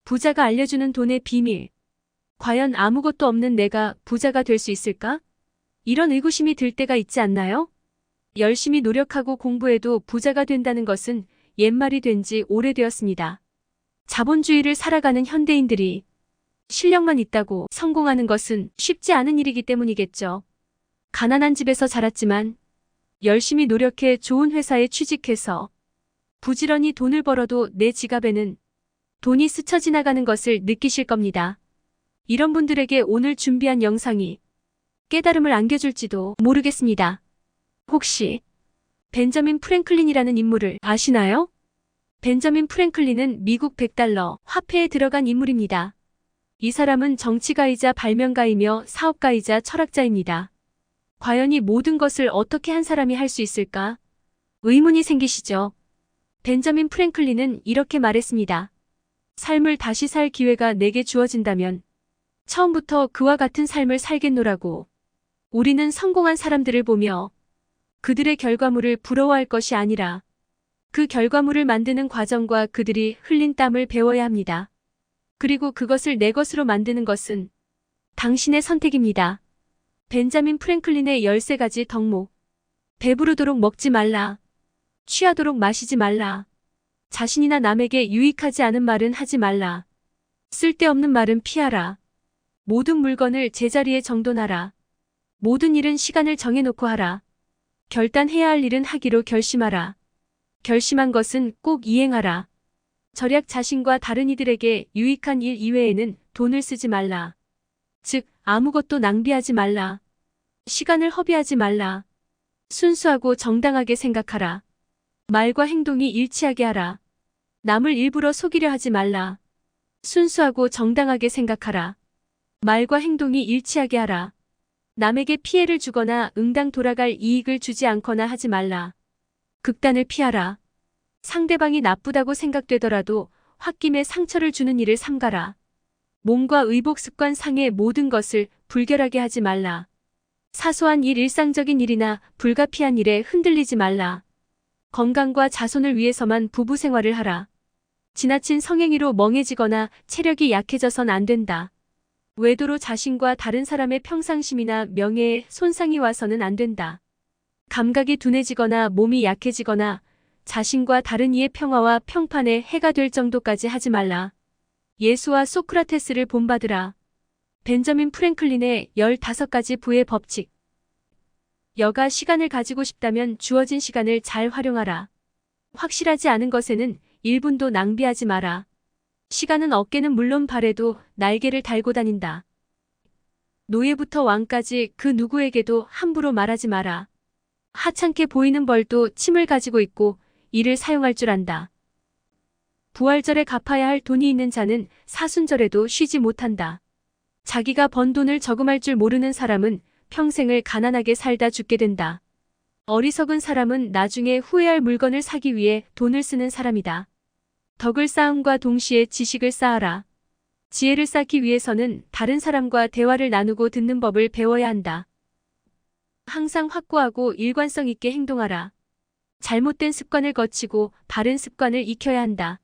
부자가 알려주는 돈의 비밀. 과연 아무것도 없는 내가 부자가 될 수 있을까? 이런 의구심이 들 때가 있지 않나요? 열심히 노력하고 공부해도 부자가 된다는 것은 옛말이 된 지 오래되었습니다. 자본주의를 살아가는 현대인들이 실력만 있다고 성공하는 것은 쉽지 않은 일이기 때문이겠죠. 가난한 집에서 자랐지만 열심히 노력해 좋은 회사에 취직해서 부지런히 돈을 벌어도 내 지갑에는 돈이 스쳐 지나가는 것을 느끼실 겁니다. 이런 분들에게 오늘 준비한 영상이 깨달음을 안겨줄지도 모르겠습니다. 혹시 벤저민 프랭클린이라는 인물을 아시나요? 벤저민 프랭클린은 미국 100달러 화폐에 들어간 인물입니다. 이 사람은 정치가이자 발명가이며 사업가이자 철학자입니다. 과연 이 모든 것을 어떻게 한 사람이 할 수 있을까? 의문이 생기시죠? 벤저민 프랭클린은 이렇게 말했습니다. 삶을 다시 살 기회가 내게 주어진다면 처음부터 그와 같은 삶을 살겠노라고. 우리는 성공한 사람들을 보며 그들의 결과물을 부러워할 것이 아니라 그 결과물을 만드는 과정과 그들이 흘린 땀을 배워야 합니다. 그리고 그것을 내 것으로 만드는 것은 당신의 선택입니다. 벤자민 프랭클린의 13가지 덕목. 배부르도록 먹지 말라. 취하도록 마시지 말라. 자신이나 남에게 유익하지 않은 말은 하지 말라. 쓸데없는 말은 피하라. 모든 물건을 제자리에 정돈하라. 모든 일은 시간을 정해놓고 하라. 결단해야 할 일은 하기로 결심하라. 결심한 것은 꼭 이행하라. 절약 자신과 다른 이들에게 유익한 일 이외에는 돈을 쓰지 말라. 즉, 아무것도 낭비하지 말라. 시간을 허비하지 말라. 순수하고 정당하게 생각하라. 말과 행동이 일치하게 하라. 남을 일부러 속이려 하지 말라. 순수하고 정당하게 생각하라. 말과 행동이 일치하게 하라. 남에게 피해를 주거나 응당 돌아갈 이익을 주지 않거나 하지 말라. 극단을 피하라. 상대방이 나쁘다고 생각되더라도 홧김에 상처를 주는 일을 삼가라. 몸과 의복 습관 상의 모든 것을 불결하게 하지 말라. 사소한 일, 일상적인 일이나 불가피한 일에 흔들리지 말라. 건강과 자손을 위해서만 부부 생활을 하라. 지나친 성행위로 멍해지거나 체력이 약해져선 안 된다. 외도로 자신과 다른 사람의 평상심이나 명예에 손상이 와서는 안 된다. 감각이 둔해지거나 몸이 약해지거나 자신과 다른 이의 평화와 평판에 해가 될 정도까지 하지 말라. 예수와 소크라테스를 본받으라. 벤저민 프랭클린의 15가지 부의 법칙. 여가 시간을 가지고 싶다면 주어진 시간을 잘 활용하라. 확실하지 않은 것에는 1분도 낭비하지 마라. 시간은 어깨는 물론 발에도 날개를 달고 다닌다. 노예부터 왕까지 그 누구에게도 함부로 말하지 마라. 하찮게 보이는 벌도 침을 가지고 있고 이를 사용할 줄 안다. 부활절에 갚아야 할 돈이 있는 자는 사순절에도 쉬지 못한다. 자기가 번 돈을 저금할 줄 모르는 사람은 평생을 가난하게 살다 죽게 된다. 어리석은 사람은 나중에 후회할 물건을 사기 위해 돈을 쓰는 사람이다. 덕을 쌓음과 동시에 지식을 쌓아라. 지혜를 쌓기 위해서는 다른 사람과 대화를 나누고 듣는 법을 배워야 한다. 항상 확고하고 일관성 있게 행동하라. 잘못된 습관을 거치고 바른 습관을 익혀야 한다.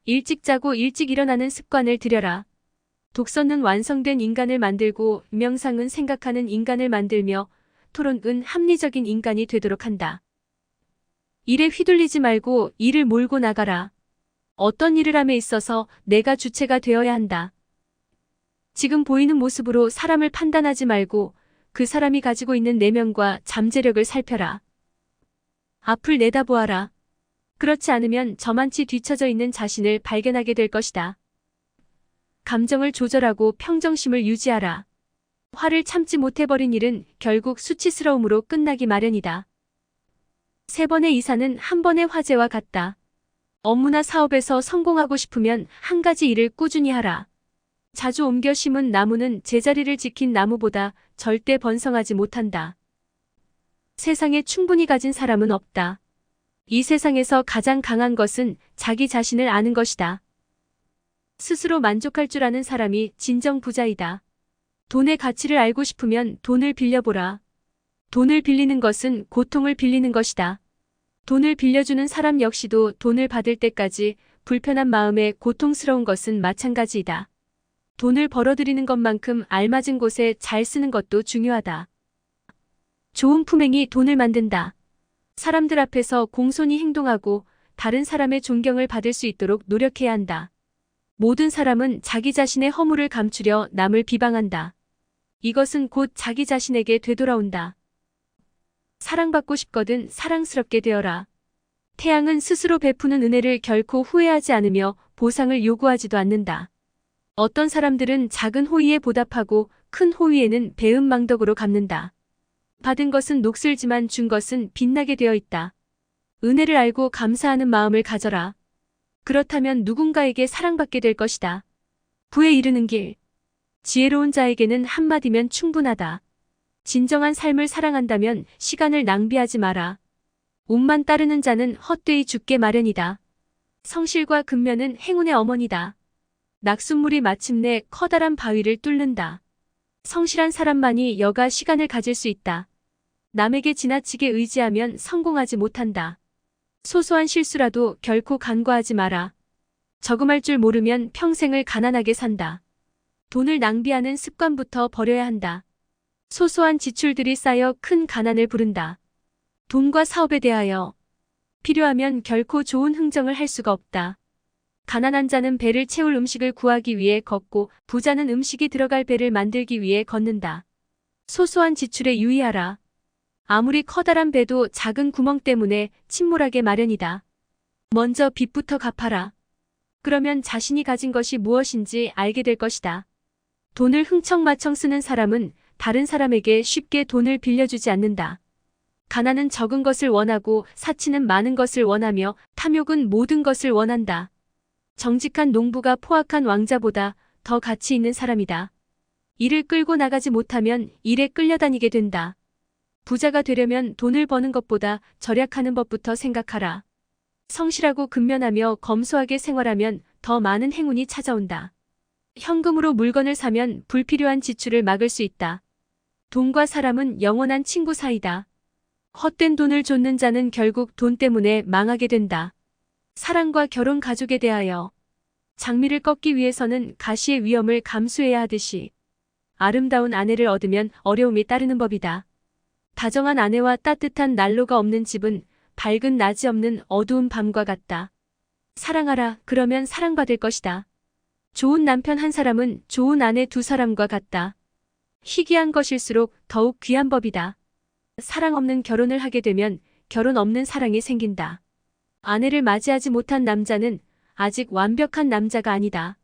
일찍 자고 일찍 일어나는 습관을 들여라. 독서는 완성된 인간을 만들고 명상은 생각하는 인간을 만들며 토론은 합리적인 인간이 되도록 한다. 일에 휘둘리지 말고 일을 몰고 나가라. 어떤 일을 함에 있어서 내가 주체가 되어야 한다. 지금 보이는 모습으로 사람을 판단하지 말고 그 사람이 가지고 있는 내면과 잠재력을 살펴라. 앞을 내다보아라. 그렇지 않으면 저만치 뒤처져 있는 자신을 발견하게 될 것이다. 감정을 조절하고 평정심을 유지하라. 화를 참지 못해버린 일은 결국 수치스러움으로 끝나기 마련이다. 3번의 이사는 한 번의 화재와 같다. 업무나 사업에서 성공하고 싶으면 한 가지 일을 꾸준히 하라. 자주 옮겨 심은 나무는 제자리를 지킨 나무보다 절대 번성하지 못한다. 세상에 충분히 가진 사람은 없다. 이 세상에서 가장 강한 것은 자기 자신을 아는 것이다. 스스로 만족할 줄 아는 사람이 진정 부자이다. 돈의 가치를 알고 싶으면 돈을 빌려보라. 돈을 빌리는 것은 고통을 빌리는 것이다. 돈을 빌려주는 사람 역시도 돈을 받을 때까지 불편한 마음에 고통스러운 것은 마찬가지이다. 돈을 벌어들이는 것만큼 알맞은 곳에 잘 쓰는 것도 중요하다. 좋은 품행이 돈을 만든다. 사람들 앞에서 공손히 행동하고 다른 사람의 존경을 받을 수 있도록 노력해야 한다. 모든 사람은 자기 자신의 허물을 감추려 남을 비방한다. 이것은 곧 자기 자신에게 되돌아온다. 사랑받고 싶거든 사랑스럽게 되어라. 태양은 스스로 베푸는 은혜를 결코 후회하지 않으며 보상을 요구하지도 않는다. 어떤 사람들은 작은 호의에 보답하고 큰 호의에는 배은망덕으로 갚는다. 받은 것은 녹슬지만 준 것은 빛나게 되어 있다. 은혜를 알고 감사하는 마음을 가져라. 그렇다면 누군가에게 사랑받게 될 것이다. 부에 이르는 길. 지혜로운 자에게는 한마디면 충분하다. 진정한 삶을 사랑한다면 시간을 낭비하지 마라. 운만 따르는 자는 헛되이 죽게 마련이다. 성실과 근면은 행운의 어머니다. 낙숫물이 마침내 커다란 바위를 뚫는다. 성실한 사람만이 여가 시간을 가질 수 있다. 남에게 지나치게 의지하면 성공하지 못한다. 소소한 실수라도 결코 간과하지 마라. 저금할 줄 모르면 평생을 가난하게 산다. 돈을 낭비하는 습관부터 버려야 한다. 소소한 지출들이 쌓여 큰 가난을 부른다. 돈과 사업에 대하여 필요하면 결코 좋은 흥정을 할 수가 없다. 가난한 자는 배를 채울 음식을 구하기 위해 걷고 부자는 음식이 들어갈 배를 만들기 위해 걷는다. 소소한 지출에 유의하라. 아무리 커다란 배도 작은 구멍 때문에 침몰하게 마련이다. 먼저 빚부터 갚아라. 그러면 자신이 가진 것이 무엇인지 알게 될 것이다. 돈을 흥청마청 쓰는 사람은 다른 사람에게 쉽게 돈을 빌려주지 않는다. 가난은 적은 것을 원하고 사치는 많은 것을 원하며 탐욕은 모든 것을 원한다. 정직한 농부가 포악한 왕자보다 더 가치 있는 사람이다. 이를 끌고 나가지 못하면 일에 끌려다니게 된다. 부자가 되려면 돈을 버는 것보다 절약하는 법부터 생각하라. 성실하고 근면하며 검소하게 생활하면 더 많은 행운이 찾아온다. 현금으로 물건을 사면 불필요한 지출을 막을 수 있다. 돈과 사람은 영원한 친구 사이다. 헛된 돈을 좇는 자는 결국 돈 때문에 망하게 된다. 사랑과 결혼 가족에 대하여 장미를 꺾기 위해서는 가시의 위험을 감수해야 하듯이 아름다운 아내를 얻으면 어려움이 따르는 법이다. 다정한 아내와 따뜻한 난로가 없는 집은 밝은 낮이 없는 어두운 밤과 같다. 사랑하라. 그러면 사랑받을 것이다. 좋은 남편 한 사람은 좋은 아내 두 사람과 같다. 희귀한 것일수록 더욱 귀한 법이다. 사랑 없는 결혼을 하게 되면 결혼 없는 사랑이 생긴다. 아내를 맞이하지 못한 남자는 아직 완벽한 남자가 아니다.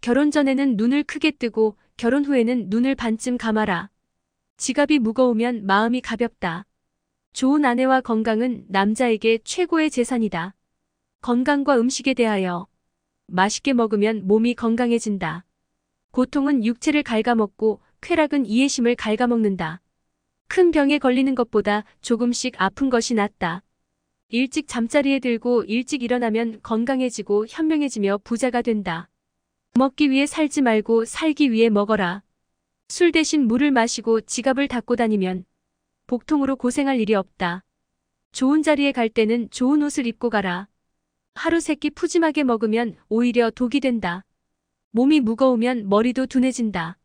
결혼 전에는 눈을 크게 뜨고 결혼 후에는 눈을 반쯤 감아라. 지갑이 무거우면 마음이 가볍다. 좋은 아내와 건강은 남자에게 최고의 재산이다. 건강과 음식에 대하여 맛있게 먹으면 몸이 건강해진다. 고통은 육체를 갉아먹고 쾌락은 이해심을 갉아먹는다. 큰 병에 걸리는 것보다 조금씩 아픈 것이 낫다. 일찍 잠자리에 들고 일찍 일어나면 건강해지고 현명해지며 부자가 된다. 먹기 위해 살지 말고 살기 위해 먹어라. 술 대신 물을 마시고 지갑을 닫고 다니면 복통으로 고생할 일이 없다. 좋은 자리에 갈 때는 좋은 옷을 입고 가라. 하루 세 끼 푸짐하게 먹으면 오히려 독이 된다. 몸이 무거우면 머리도 둔해진다.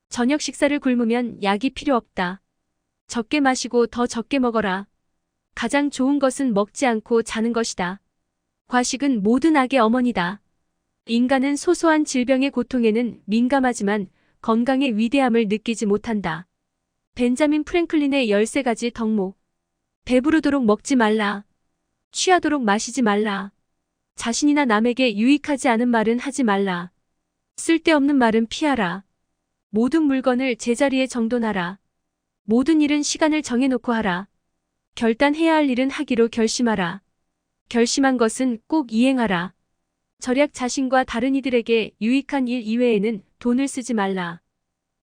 저녁 식사를 굶으면 약이 필요 없다. 적게 마시고 더 적게 먹어라. 가장 좋은 것은 먹지 않고 자는 것이다. 과식은 모든 악의 어머니다. 인간은 소소한 질병의 고통에는 민감하지만 건강의 위대함을 느끼지 못한다. 벤자민 프랭클린의 13가지 덕목. 배부르도록 먹지 말라. 취하도록 마시지 말라. 자신이나 남에게 유익하지 않은 말은 하지 말라. 쓸데없는 말은 피하라. 모든 물건을 제자리에 정돈하라. 모든 일은 시간을 정해놓고 하라. 결단해야 할 일은 하기로 결심하라. 결심한 것은 꼭 이행하라. 절약 자신과 다른 이들에게 유익한 일 이외에는 돈을 쓰지 말라.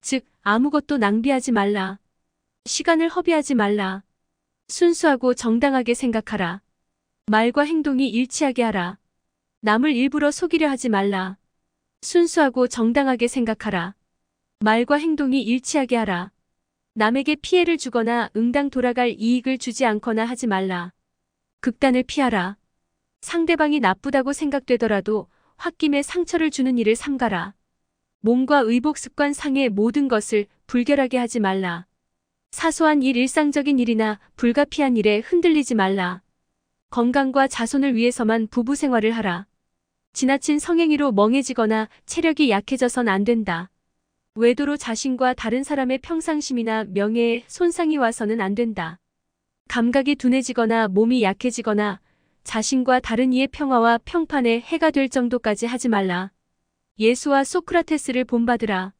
즉, 아무것도 낭비하지 말라. 시간을 허비하지 말라. 순수하고 정당하게 생각하라. 말과 행동이 일치하게 하라. 남을 일부러 속이려 하지 말라. 순수하고 정당하게 생각하라. 말과 행동이 일치하게 하라. 남에게 피해를 주거나 응당 돌아갈 이익을 주지 않거나 하지 말라. 극단을 피하라. 상대방이 나쁘다고 생각되더라도 홧김에 상처를 주는 일을 삼가라. 몸과 의복 습관 상의 모든 것을 불결하게 하지 말라. 사소한 일, 일상적인 일이나 불가피한 일에 흔들리지 말라. 건강과 자손을 위해서만 부부 생활을 하라. 지나친 성행위로 멍해지거나 체력이 약해져선 안 된다. 외도로 자신과 다른 사람의 평상심이나 명예에 손상이 와서는 안 된다. 감각이 둔해지거나 몸이 약해지거나 자신과 다른 이의 평화와 평판에 해가 될 정도까지 하지 말라. 예수와 소크라테스를 본받으라.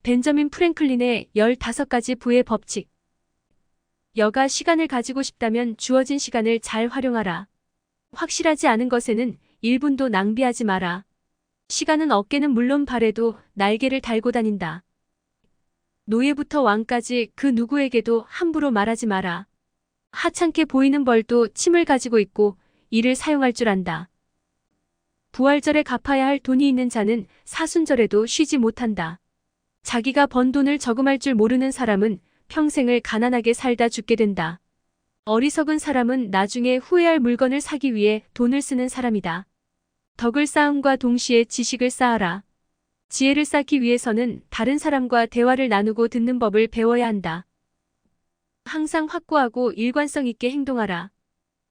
벤저민 프랭클린의 15가지 부의 법칙. 여가 시간을 가지고 싶다면 주어진 시간을 잘 활용하라. 확실하지 않은 것에는 1분도 낭비하지 마라. 시간은 어깨는 물론 발에도 날개를 달고 다닌다. 노예부터 왕까지 그 누구에게도 함부로 말하지 마라. 하찮게 보이는 벌도 침을 가지고 있고 이를 사용할 줄 안다. 부활절에 갚아야 할 돈이 있는 자는 사순절에도 쉬지 못한다. 자기가 번 돈을 저금할 줄 모르는 사람은 평생을 가난하게 살다 죽게 된다. 어리석은 사람은 나중에 후회할 물건을 사기 위해 돈을 쓰는 사람이다. 덕을 쌓음과 동시에 지식을 쌓아라. 지혜를 쌓기 위해서는 다른 사람과 대화를 나누고 듣는 법을 배워야 한다. 항상 확고하고 일관성 있게 행동하라.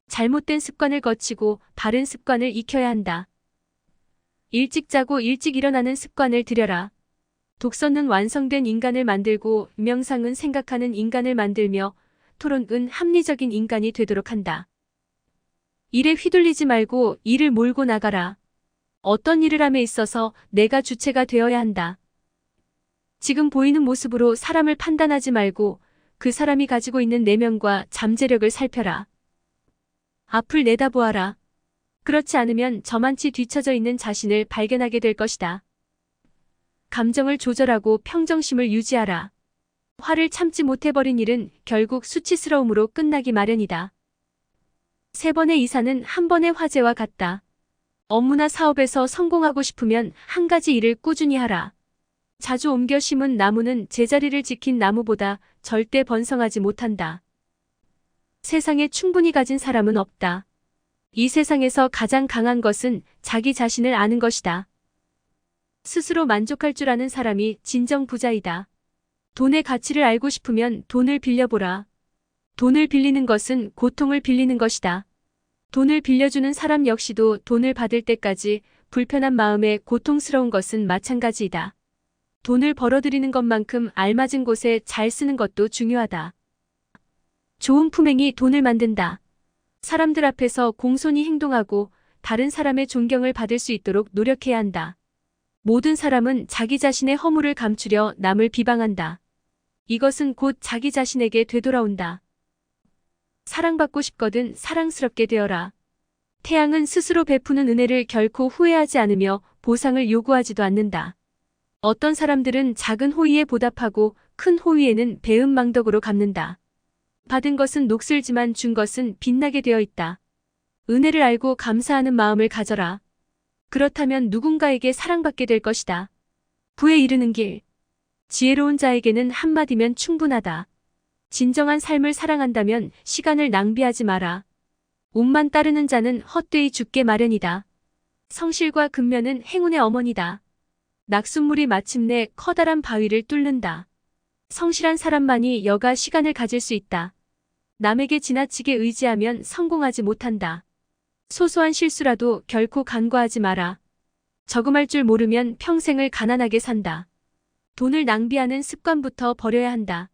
잘못된 습관을 거치고 바른 습관을 익혀야 한다. 일찍 자고 일찍 일어나는 습관을 들여라. 독서는 완성된 인간을 만들고 명상은 생각하는 인간을 만들며 토론은 합리적인 인간이 되도록 한다. 일에 휘둘리지 말고 일을 몰고 나가라. 어떤 일을 함에 있어서 내가 주체가 되어야 한다. 지금 보이는 모습으로 사람을 판단하지 말고 그 사람이 가지고 있는 내면과 잠재력을 살펴라. 앞을 내다보아라. 그렇지 않으면 저만치 뒤처져 있는 자신을 발견하게 될 것이다. 감정을 조절하고 평정심을 유지하라. 화를 참지 못해버린 일은 결국 수치스러움으로 끝나기 마련이다. 3번의 이사는 한 번의 화재와 같다. 업무나 사업에서 성공하고 싶으면 한 가지 일을 꾸준히 하라. 자주 옮겨 심은 나무는 제자리를 지킨 나무보다 절대 번성하지 못한다. 세상에 충분히 가진 사람은 없다. 이 세상에서 가장 강한 것은 자기 자신을 아는 것이다. 스스로 만족할 줄 아는 사람이 진정 부자이다. 돈의 가치를 알고 싶으면 돈을 빌려보라. 돈을 빌리는 것은 고통을 빌리는 것이다. 돈을 빌려주는 사람 역시도 돈을 받을 때까지 불편한 마음에 고통스러운 것은 마찬가지이다. 돈을 벌어들이는 것만큼 알맞은 곳에 잘 쓰는 것도 중요하다. 좋은 품행이 돈을 만든다. 사람들 앞에서 공손히 행동하고 다른 사람의 존경을 받을 수 있도록 노력해야 한다. 모든 사람은 자기 자신의 허물을 감추려 남을 비방한다. 이것은 곧 자기 자신에게 되돌아온다. 사랑받고 싶거든 사랑스럽게 되어라. 태양은 스스로 베푸는 은혜를 결코 후회하지 않으며 보상을 요구하지도 않는다. 어떤 사람들은 작은 호의에 보답하고 큰 호의에는 배은망덕으로 갚는다. 받은 것은 녹슬지만 준 것은 빛나게 되어 있다. 은혜를 알고 감사하는 마음을 가져라. 그렇다면 누군가에게 사랑받게 될 것이다. 부에 이르는 길. 지혜로운 자에게는 한마디면 충분하다. 진정한 삶을 사랑한다면 시간을 낭비하지 마라. 운만 따르는 자는 헛되이 죽게 마련이다. 성실과 근면은 행운의 어머니다. 낙숫물이 마침내 커다란 바위를 뚫는다. 성실한 사람만이 여가 시간을 가질 수 있다. 남에게 지나치게 의지하면 성공하지 못한다. 소소한 실수라도 결코 간과하지 마라. 저금할 줄 모르면 평생을 가난하게 산다. 돈을 낭비하는 습관부터 버려야 한다.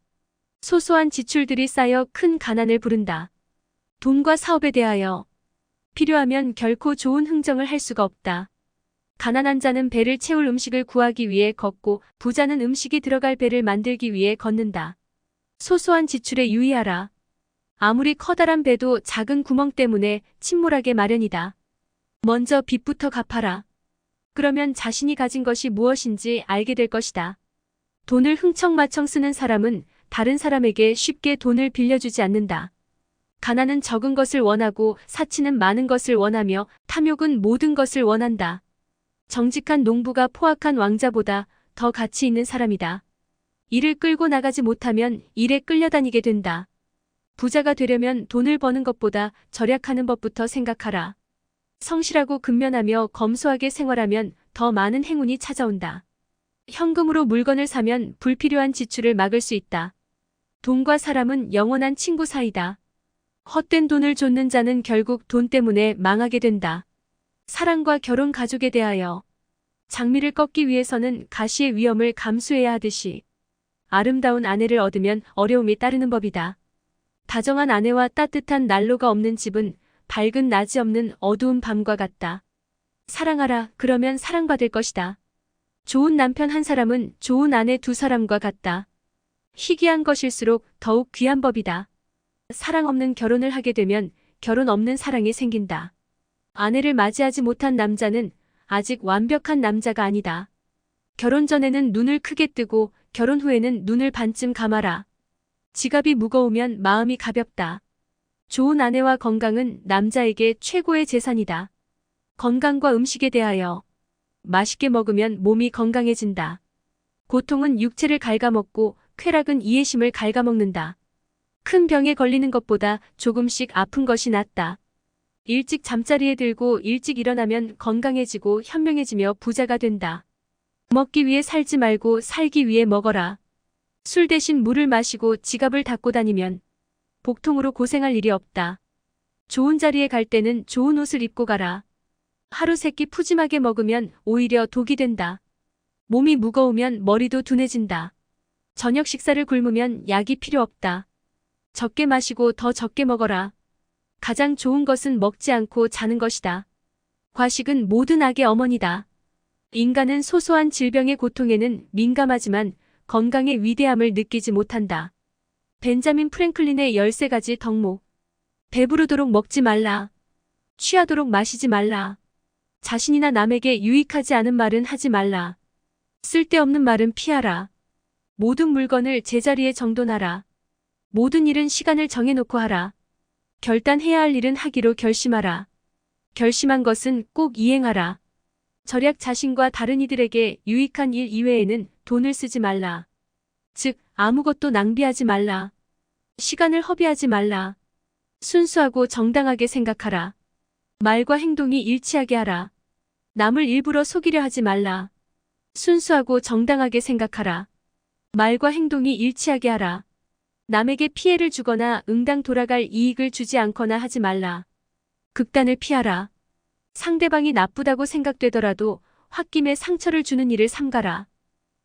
소소한 지출들이 쌓여 큰 가난을 부른다. 돈과 사업에 대하여 필요하면 결코 좋은 흥정을 할 수가 없다. 가난한 자는 배를 채울 음식을 구하기 위해 걷고 부자는 음식이 들어갈 배를 만들기 위해 걷는다. 소소한 지출에 유의하라. 아무리 커다란 배도 작은 구멍 때문에 침몰하게 마련이다. 먼저 빚부터 갚아라. 그러면 자신이 가진 것이 무엇인지 알게 될 것이다. 돈을 흥청마청 쓰는 사람은 다른 사람에게 쉽게 돈을 빌려주지 않는다. 가난은 적은 것을 원하고 사치는 많은 것을 원하며 탐욕은 모든 것을 원한다. 정직한 농부가 포악한 왕자보다 더 가치 있는 사람이다. 일을 끌고 나가지 못하면 일에 끌려다니게 된다. 부자가 되려면 돈을 버는 것보다 절약하는 법부터 생각하라. 성실하고 근면하며 검소하게 생활하면 더 많은 행운이 찾아온다. 현금으로 물건을 사면 불필요한 지출을 막을 수 있다. 돈과 사람은 영원한 친구 사이다. 헛된 돈을 좇는 자는 결국 돈 때문에 망하게 된다. 사랑과 결혼 가족에 대하여 장미를 꺾기 위해서는 가시의 위험을 감수해야 하듯이 아름다운 아내를 얻으면 어려움이 따르는 법이다. 다정한 아내와 따뜻한 난로가 없는 집은 밝은 낮이 없는 어두운 밤과 같다. 사랑하라, 그러면 사랑받을 것이다. 좋은 남편 한 사람은 좋은 아내 두 사람과 같다. 희귀한 것일수록 더욱 귀한 법이다. 사랑 없는 결혼을 하게 되면 결혼 없는 사랑이 생긴다. 아내를 맞이하지 못한 남자는 아직 완벽한 남자가 아니다. 결혼 전에는 눈을 크게 뜨고 결혼 후에는 눈을 반쯤 감아라. 지갑이 무거우면 마음이 가볍다. 좋은 아내와 건강은 남자에게 최고의 재산이다. 건강과 음식에 대하여 맛있게 먹으면 몸이 건강해진다. 고통은 육체를 갉아먹고 쾌락은 이해심을 갉아먹는다. 큰 병에 걸리는 것보다 조금씩 아픈 것이 낫다. 일찍 잠자리에 들고 일찍 일어나면 건강해지고 현명해지며 부자가 된다. 먹기 위해 살지 말고 살기 위해 먹어라. 술 대신 물을 마시고 지갑을 닫고 다니면 복통으로 고생할 일이 없다. 좋은 자리에 갈 때는 좋은 옷을 입고 가라. 하루 세 끼 푸짐하게 먹으면 오히려 독이 된다. 몸이 무거우면 머리도 둔해진다. 저녁 식사를 굶으면 약이 필요 없다. 적게 마시고 더 적게 먹어라. 가장 좋은 것은 먹지 않고 자는 것이다. 과식은 모든 악의 어머니다. 인간은 소소한 질병의 고통에는 민감하지만 건강의 위대함을 느끼지 못한다. 벤자민 프랭클린의 13가지 덕목. 배부르도록 먹지 말라. 취하도록 마시지 말라. 자신이나 남에게 유익하지 않은 말은 하지 말라. 쓸데없는 말은 피하라. 모든 물건을 제자리에 정돈하라. 모든 일은 시간을 정해놓고 하라. 결단해야 할 일은 하기로 결심하라. 결심한 것은 꼭 이행하라. 절약 자신과 다른 이들에게 유익한 일 이외에는 돈을 쓰지 말라. 즉, 아무것도 낭비하지 말라. 시간을 허비하지 말라. 순수하고 정당하게 생각하라. 말과 행동이 일치하게 하라. 남을 일부러 속이려 하지 말라. 순수하고 정당하게 생각하라. 말과 행동이 일치하게 하라. 남에게 피해를 주거나 응당 돌아갈 이익을 주지 않거나 하지 말라. 극단을 피하라. 상대방이 나쁘다고 생각되더라도 홧김에 상처를 주는 일을 삼가라.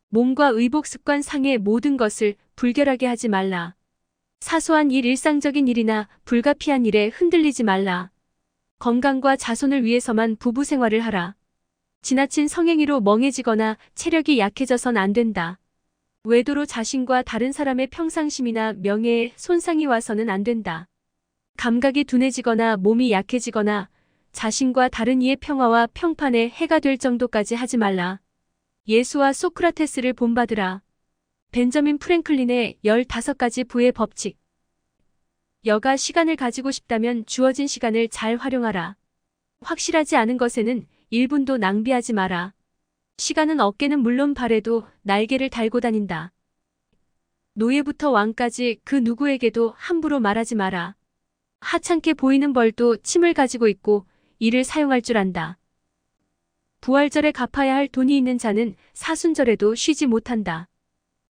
몸과 의복 습관 상의 모든 것을 불결하게 하지 말라. 사소한 일, 일상적인 일이나 불가피한 일에 흔들리지 말라. 건강과 자손을 위해서만 부부 생활을 하라. 지나친 성행위로 멍해지거나 체력이 약해져선 안 된다. 외도로 자신과 다른 사람의 평상심이나 명예에 손상이 와서는 안 된다. 감각이 둔해지거나 몸이 약해지거나 자신과 다른 이의 평화와 평판에 해가 될 정도까지 하지 말라. 예수와 소크라테스를 본받으라. 벤저민 프랭클린의 15가지 부의 법칙. 여가 시간을 가지고 싶다면 주어진 시간을 잘 활용하라. 확실하지 않은 것에는 1분도 낭비하지 마라. 시간은 어깨는 물론 발에도 날개를 달고 다닌다. 노예부터 왕까지 그 누구에게도 함부로 말하지 마라. 하찮게 보이는 벌도 침을 가지고 있고 이를 사용할 줄 안다. 부활절에 갚아야 할 돈이 있는 자는 사순절에도 쉬지 못한다.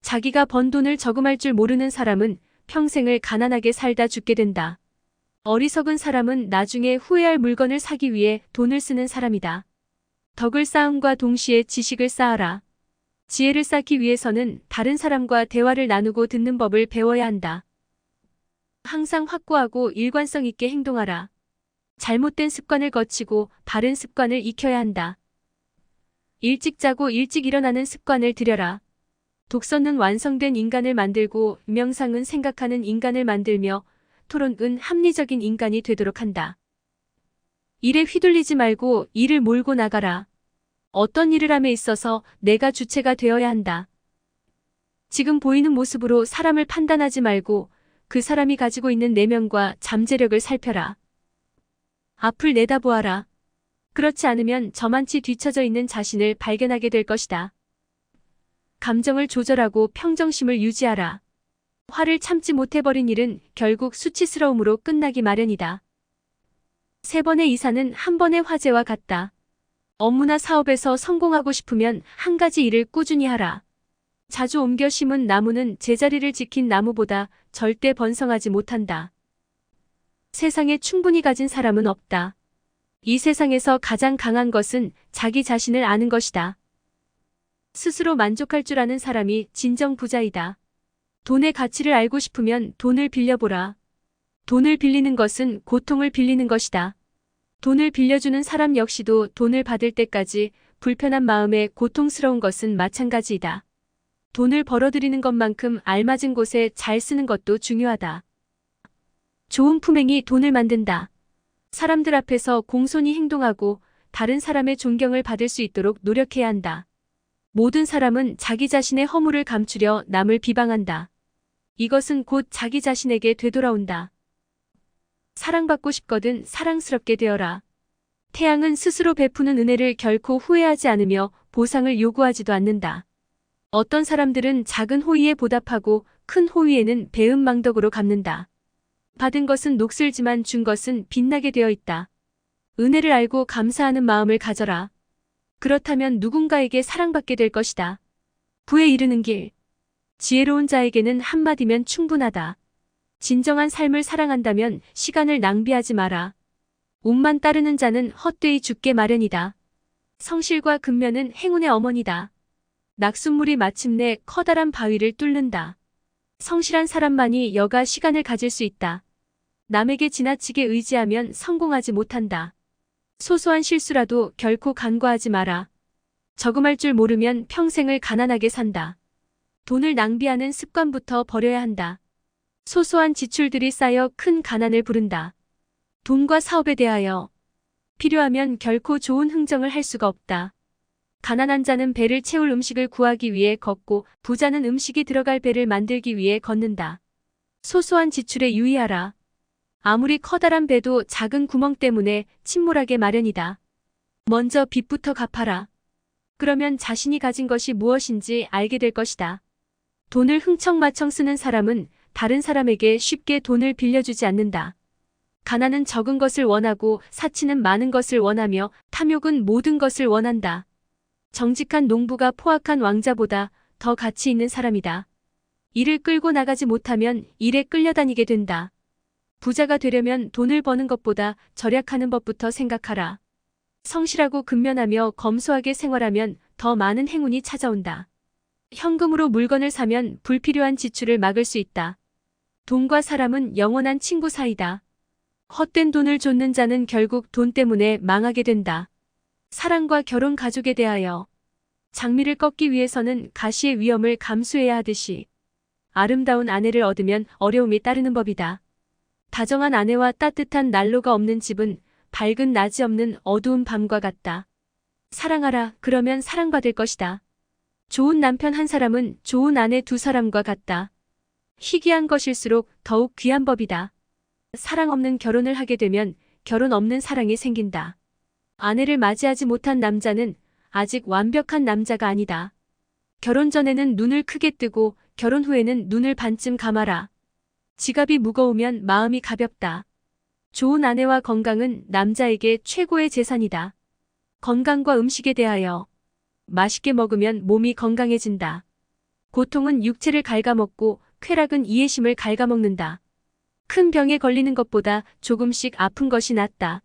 자기가 번 돈을 저금할 줄 모르는 사람은 평생을 가난하게 살다 죽게 된다. 어리석은 사람은 나중에 후회할 물건을 사기 위해 돈을 쓰는 사람이다. 덕을 쌓음과 동시에 지식을 쌓아라. 지혜를 쌓기 위해서는 다른 사람과 대화를 나누고 듣는 법을 배워야 한다. 항상 확고하고 일관성 있게 행동하라. 잘못된 습관을 거치고 바른 습관을 익혀야 한다. 일찍 자고 일찍 일어나는 습관을 들여라. 독서는 완성된 인간을 만들고 명상은 생각하는 인간을 만들며 토론은 합리적인 인간이 되도록 한다. 일에 휘둘리지 말고 일을 몰고 나가라. 어떤 일을 함에 있어서 내가 주체가 되어야 한다. 지금 보이는 모습으로 사람을 판단하지 말고 그 사람이 가지고 있는 내면과 잠재력을 살펴라. 앞을 내다보아라. 그렇지 않으면 저만치 뒤처져 있는 자신을 발견하게 될 것이다. 감정을 조절하고 평정심을 유지하라. 화를 참지 못해버린 일은 결국 수치스러움으로 끝나기 마련이다. 3번의 이사는 한 번의 화제와 같다. 업무나 사업에서 성공하고 싶으면 한 가지 일을 꾸준히 하라. 자주 옮겨 심은 나무는 제자리를 지킨 나무보다 절대 번성하지 못한다. 세상에 충분히 가진 사람은 없다. 이 세상에서 가장 강한 것은 자기 자신을 아는 것이다. 스스로 만족할 줄 아는 사람이 진정 부자이다. 돈의 가치를 알고 싶으면 돈을 빌려보라. 돈을 빌리는 것은 고통을 빌리는 것이다. 돈을 빌려주는 사람 역시도 돈을 받을 때까지 불편한 마음에 고통스러운 것은 마찬가지이다. 돈을 벌어들이는 것만큼 알맞은 곳에 잘 쓰는 것도 중요하다. 좋은 품행이 돈을 만든다. 사람들 앞에서 공손히 행동하고 다른 사람의 존경을 받을 수 있도록 노력해야 한다. 모든 사람은 자기 자신의 허물을 감추려 남을 비방한다. 이것은 곧 자기 자신에게 되돌아온다. 사랑받고 싶거든 사랑스럽게 되어라. 태양은 스스로 베푸는 은혜를 결코 후회하지 않으며 보상을 요구하지도 않는다. 어떤 사람들은 작은 호의에 보답하고 큰 호의에는 배은망덕으로 갚는다. 받은 것은 녹슬지만 준 것은 빛나게 되어 있다. 은혜를 알고 감사하는 마음을 가져라. 그렇다면 누군가에게 사랑받게 될 것이다. 부에 이르는 길. 지혜로운 자에게는 한마디면 충분하다. 진정한 삶을 사랑한다면 시간을 낭비하지 마라. 운만 따르는 자는 헛되이 죽게 마련이다. 성실과 근면은 행운의 어머니다. 낙숫물이 마침내 커다란 바위를 뚫는다. 성실한 사람만이 여가 시간을 가질 수 있다. 남에게 지나치게 의지하면 성공하지 못한다. 소소한 실수라도 결코 간과하지 마라. 저금할 줄 모르면 평생을 가난하게 산다. 돈을 낭비하는 습관부터 버려야 한다. 소소한 지출들이 쌓여 큰 가난을 부른다. 돈과 사업에 대하여 필요하면 결코 좋은 흥정을 할 수가 없다. 가난한 자는 배를 채울 음식을 구하기 위해 걷고 부자는 음식이 들어갈 배를 만들기 위해 걷는다. 소소한 지출에 유의하라. 아무리 커다란 배도 작은 구멍 때문에 침몰하게 마련이다. 먼저 빚부터 갚아라. 그러면 자신이 가진 것이 무엇인지 알게 될 것이다. 돈을 흥청마청 쓰는 사람은 다른 사람에게 쉽게 돈을 빌려주지 않는다. 가난은 적은 것을 원하고 사치는 많은 것을 원하며 탐욕은 모든 것을 원한다. 정직한 농부가 포악한 왕자보다 더 가치 있는 사람이다. 일을 끌고 나가지 못하면 일에 끌려다니게 된다. 부자가 되려면 돈을 버는 것보다 절약하는 법부터 생각하라. 성실하고 근면하며 검소하게 생활하면 더 많은 행운이 찾아온다. 현금으로 물건을 사면 불필요한 지출을 막을 수 있다. 돈과 사람은 영원한 친구 사이다. 헛된 돈을 좇는 자는 결국 돈 때문에 망하게 된다. 사랑과 결혼 가족에 대하여 장미를 꺾기 위해서는 가시의 위험을 감수해야 하듯이 아름다운 아내를 얻으면 어려움이 따르는 법이다. 다정한 아내와 따뜻한 난로가 없는 집은 밝은 낮이 없는 어두운 밤과 같다. 사랑하라. 그러면 사랑받을 것이다. 좋은 남편 한 사람은 좋은 아내 2사람과 같다. 희귀한 것일수록 더욱 귀한 법이다. 사랑 없는 결혼을 하게 되면 결혼 없는 사랑이 생긴다. 아내를 맞이하지 못한 남자는 아직 완벽한 남자가 아니다. 결혼 전에는 눈을 크게 뜨고 결혼 후에는 눈을 반쯤 감아라. 지갑이 무거우면 마음이 가볍다. 좋은 아내와 건강은 남자에게 최고의 재산이다. 건강과 음식에 대하여 맛있게 먹으면 몸이 건강해진다. 고통은 육체를 갉아먹고 쾌락은 이해심을 갉아먹는다. 큰 병에 걸리는 것보다 조금씩 아픈 것이 낫다.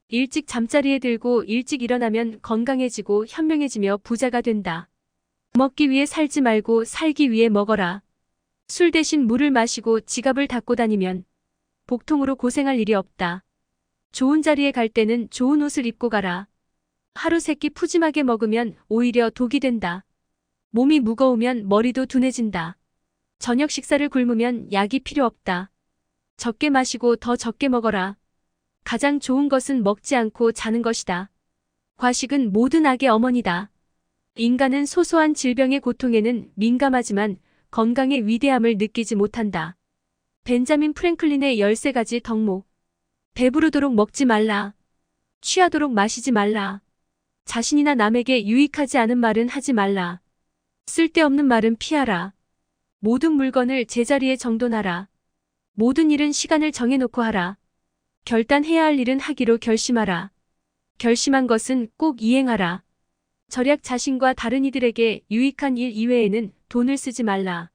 일찍 잠자리에 들고 일찍 일어나면 건강해지고 현명해지며 부자가 된다. 먹기 위해 살지 말고 살기 위해 먹어라. 술 대신 물을 마시고 지갑을 닫고 다니면 복통으로 고생할 일이 없다. 좋은 자리에 갈 때는 좋은 옷을 입고 가라. 하루 3끼 푸짐하게 먹으면 오히려 독이 된다. 몸이 무거우면 머리도 둔해진다. 저녁 식사를 굶으면 약이 필요 없다. 적게 마시고 더 적게 먹어라. 가장 좋은 것은 먹지 않고 자는 것이다. 과식은 모든 악의 어머니다. 인간은 소소한 질병의 고통에는 민감하지만 건강의 위대함을 느끼지 못한다. 벤자민 프랭클린의 13가지 덕목. 배부르도록 먹지 말라. 취하도록 마시지 말라. 자신이나 남에게 유익하지 않은 말은 하지 말라. 쓸데없는 말은 피하라. 모든 물건을 제자리에 정돈하라. 모든 일은 시간을 정해놓고 하라. 결단해야 할 일은 하기로 결심하라. 결심한 것은 꼭 이행하라. 절약 자신과 다른 이들에게 유익한 일 이외에는 돈을 쓰지 말라.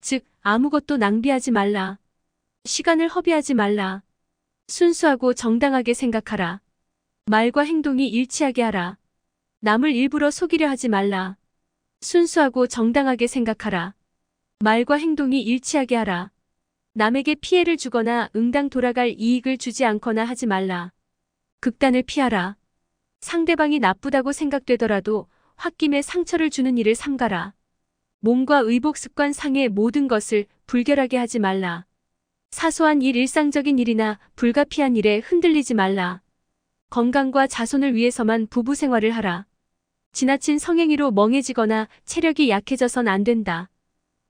즉, 아무것도 낭비하지 말라. 시간을 허비하지 말라. 순수하고 정당하게 생각하라. 말과 행동이 일치하게 하라. 남을 일부러 속이려 하지 말라. 순수하고 정당하게 생각하라. 말과 행동이 일치하게 하라. 남에게 피해를 주거나 응당 돌아갈 이익을 주지 않거나 하지 말라. 극단을 피하라. 상대방이 나쁘다고 생각되더라도 홧김에 상처를 주는 일을 삼가라. 몸과 의복 습관 상의 모든 것을 불결하게 하지 말라. 사소한 일, 일상적인 일이나 불가피한 일에 흔들리지 말라. 건강과 자손을 위해서만 부부 생활을 하라. 지나친 성행위로 멍해지거나 체력이 약해져선 안 된다.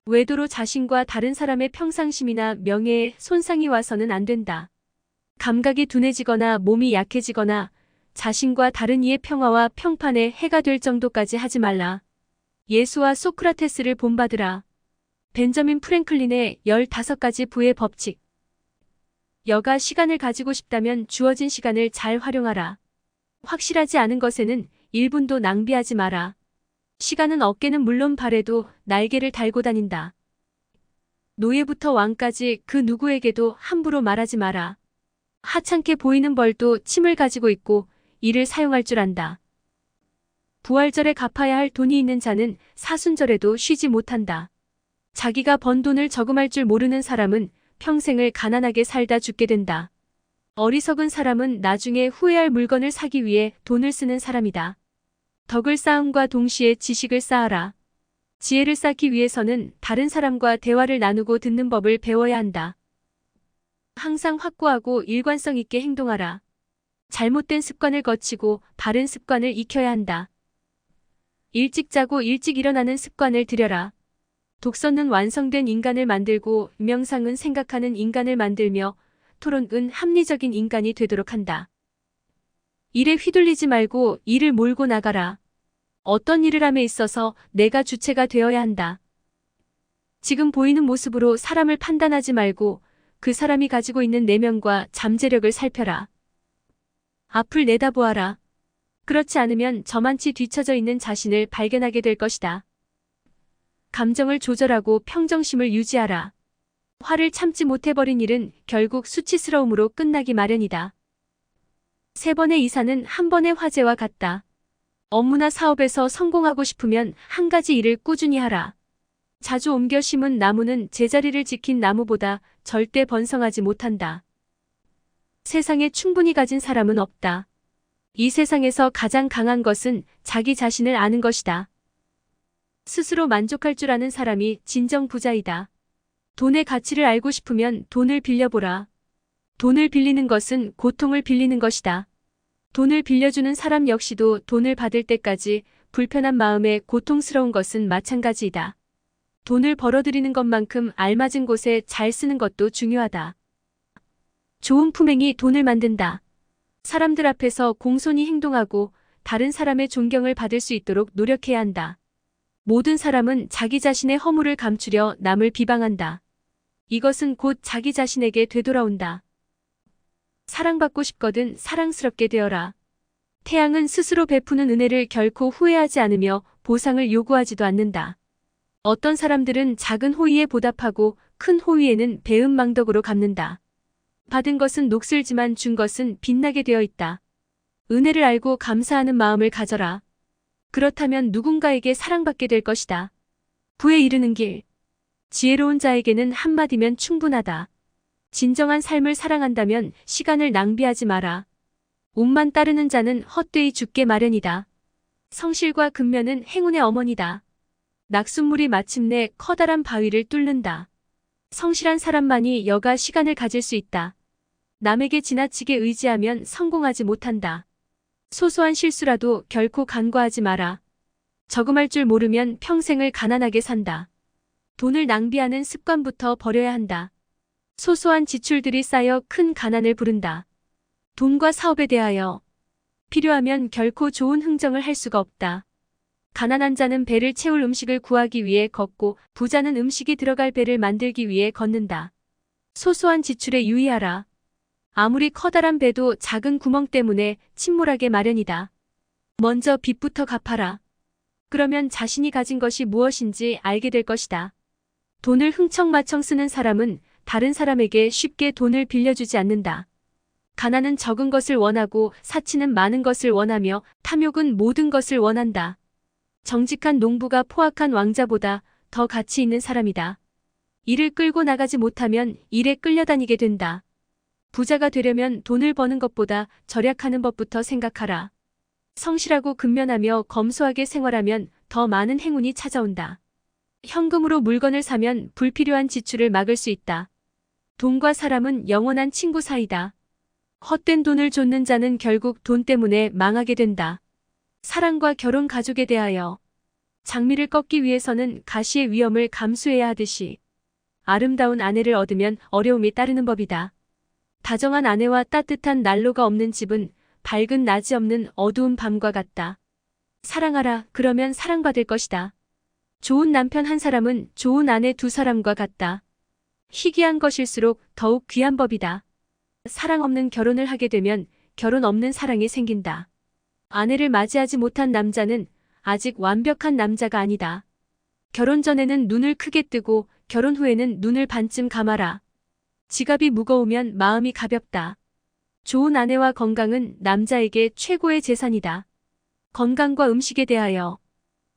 외도로 자신과 다른 사람의 평상심이나 명예에 손상이 와서는 안 된다. 감각이 둔해지거나 몸이 약해지거나 자신과 다른 이의 평화와 평판에 해가 될 정도까지 하지 말라. 예수와 소크라테스를 본받으라. 벤저민 프랭클린의 15가지 부의 법칙. 여가 시간을 가지고 싶다면 주어진 시간을 잘 활용하라. 확실하지 않은 것에는 1분도 낭비하지 마라. 시간은 어깨는 물론 발에도 날개를 달고 다닌다. 노예부터 왕까지 그 누구에게도 함부로 말하지 마라. 하찮게 보이는 벌도 침을 가지고 있고 이를 사용할 줄 안다. 부활절에 갚아야 할 돈이 있는 자는 사순절에도 쉬지 못한다. 자기가 번 돈을 저금할 줄 모르는 사람은 평생을 가난하게 살다 죽게 된다. 어리석은 사람은 나중에 후회할 물건을 사기 위해 돈을 쓰는 사람이다. 덕을 쌓음과 동시에 지식을 쌓아라. 지혜를 쌓기 위해서는 다른 사람과 대화를 나누고 듣는 법을 배워야 한다. 항상 확고하고 일관성 있게 행동하라. 잘못된 습관을 거치고 바른 습관을 익혀야 한다. 일찍 자고 일찍 일어나는 습관을 들여라. 독서는 완성된 인간을 만들고 명상은 생각하는 인간을 만들며 토론은 합리적인 인간이 되도록 한다. 일에 휘둘리지 말고 일을 몰고 나가라. 어떤 일을 함에 있어서 내가 주체가 되어야 한다. 지금 보이는 모습으로 사람을 판단하지 말고 그 사람이 가지고 있는 내면과 잠재력을 살펴라. 앞을 내다보아라. 그렇지 않으면 저만치 뒤처져 있는 자신을 발견하게 될 것이다. 감정을 조절하고 평정심을 유지하라. 화를 참지 못해버린 일은 결국 수치스러움으로 끝나기 마련이다. 3번의 이사는 한 번의 화재와 같다. 업무나 사업에서 성공하고 싶으면 한 가지 일을 꾸준히 하라. 자주 옮겨 심은 나무는 제자리를 지킨 나무보다 절대 번성하지 못한다. 세상에 충분히 가진 사람은 없다. 이 세상에서 가장 강한 것은 자기 자신을 아는 것이다. 스스로 만족할 줄 아는 사람이 진정 부자이다. 돈의 가치를 알고 싶으면 돈을 빌려보라. 돈을 빌리는 것은 고통을 빌리는 것이다. 돈을 빌려주는 사람 역시도 돈을 받을 때까지 불편한 마음에 고통스러운 것은 마찬가지이다. 돈을 벌어들이는 것만큼 알맞은 곳에 잘 쓰는 것도 중요하다. 좋은 품행이 돈을 만든다. 사람들 앞에서 공손히 행동하고 다른 사람의 존경을 받을 수 있도록 노력해야 한다. 모든 사람은 자기 자신의 허물을 감추려 남을 비방한다. 이것은 곧 자기 자신에게 되돌아온다. 사랑받고 싶거든 사랑스럽게 되어라. 태양은 스스로 베푸는 은혜를 결코 후회하지 않으며 보상을 요구하지도 않는다. 어떤 사람들은 작은 호의에 보답하고 큰 호의에는 배은망덕으로 갚는다. 받은 것은 녹슬지만 준 것은 빛나게 되어 있다. 은혜를 알고 감사하는 마음을 가져라. 그렇다면 누군가에게 사랑받게 될 것이다. 부에 이르는 길. 지혜로운 자에게는 한마디면 충분하다. 진정한 삶을 사랑한다면 시간을 낭비하지 마라. 운만 따르는 자는 헛되이 죽게 마련이다. 성실과 근면은 행운의 어머니다. 낙숫물이 마침내 커다란 바위를 뚫는다. 성실한 사람만이 여가 시간을 가질 수 있다. 남에게 지나치게 의지하면 성공하지 못한다. 소소한 실수라도 결코 간과하지 마라. 저금할 줄 모르면 평생을 가난하게 산다. 돈을 낭비하는 습관부터 버려야 한다. 소소한 지출들이 쌓여 큰 가난을 부른다. 돈과 사업에 대하여 필요하면 결코 좋은 흥정을 할 수가 없다. 가난한 자는 배를 채울 음식을 구하기 위해 걷고 부자는 음식이 들어갈 배를 만들기 위해 걷는다. 소소한 지출에 유의하라. 아무리 커다란 배도 작은 구멍 때문에 침몰하게 마련이다. 먼저 빚부터 갚아라. 그러면 자신이 가진 것이 무엇인지 알게 될 것이다. 돈을 흥청마청 쓰는 사람은 다른 사람에게 쉽게 돈을 빌려주지 않는다. 가난은 적은 것을 원하고 사치는 많은 것을 원하며 탐욕은 모든 것을 원한다. 정직한 농부가 포악한 왕자보다 더 가치 있는 사람이다. 일을 끌고 나가지 못하면 일에 끌려다니게 된다. 부자가 되려면 돈을 버는 것보다 절약하는 법부터 생각하라. 성실하고 근면하며 검소하게 생활하면 더 많은 행운이 찾아온다. 현금으로 물건을 사면 불필요한 지출을 막을 수 있다. 돈과 사람은 영원한 친구 사이다. 헛된 돈을 좇는 자는 결국 돈 때문에 망하게 된다. 사랑과 결혼 가족에 대하여 장미를 꺾기 위해서는 가시의 위험을 감수해야 하듯이 아름다운 아내를 얻으면 어려움이 따르는 법이다. 다정한 아내와 따뜻한 난로가 없는 집은 밝은 낮이 없는 어두운 밤과 같다. 사랑하라. 그러면 사랑받을 것이다. 좋은 남편 한 사람은 좋은 아내 두 사람과 같다. 희귀한 것일수록 더욱 귀한 법이다. 사랑 없는 결혼을 하게 되면 결혼 없는 사랑이 생긴다. 아내를 맞이하지 못한 남자는 아직 완벽한 남자가 아니다. 결혼 전에는 눈을 크게 뜨고 결혼 후에는 눈을 반쯤 감아라. 지갑이 무거우면 마음이 가볍다. 좋은 아내와 건강은 남자에게 최고의 재산이다. 건강과 음식에 대하여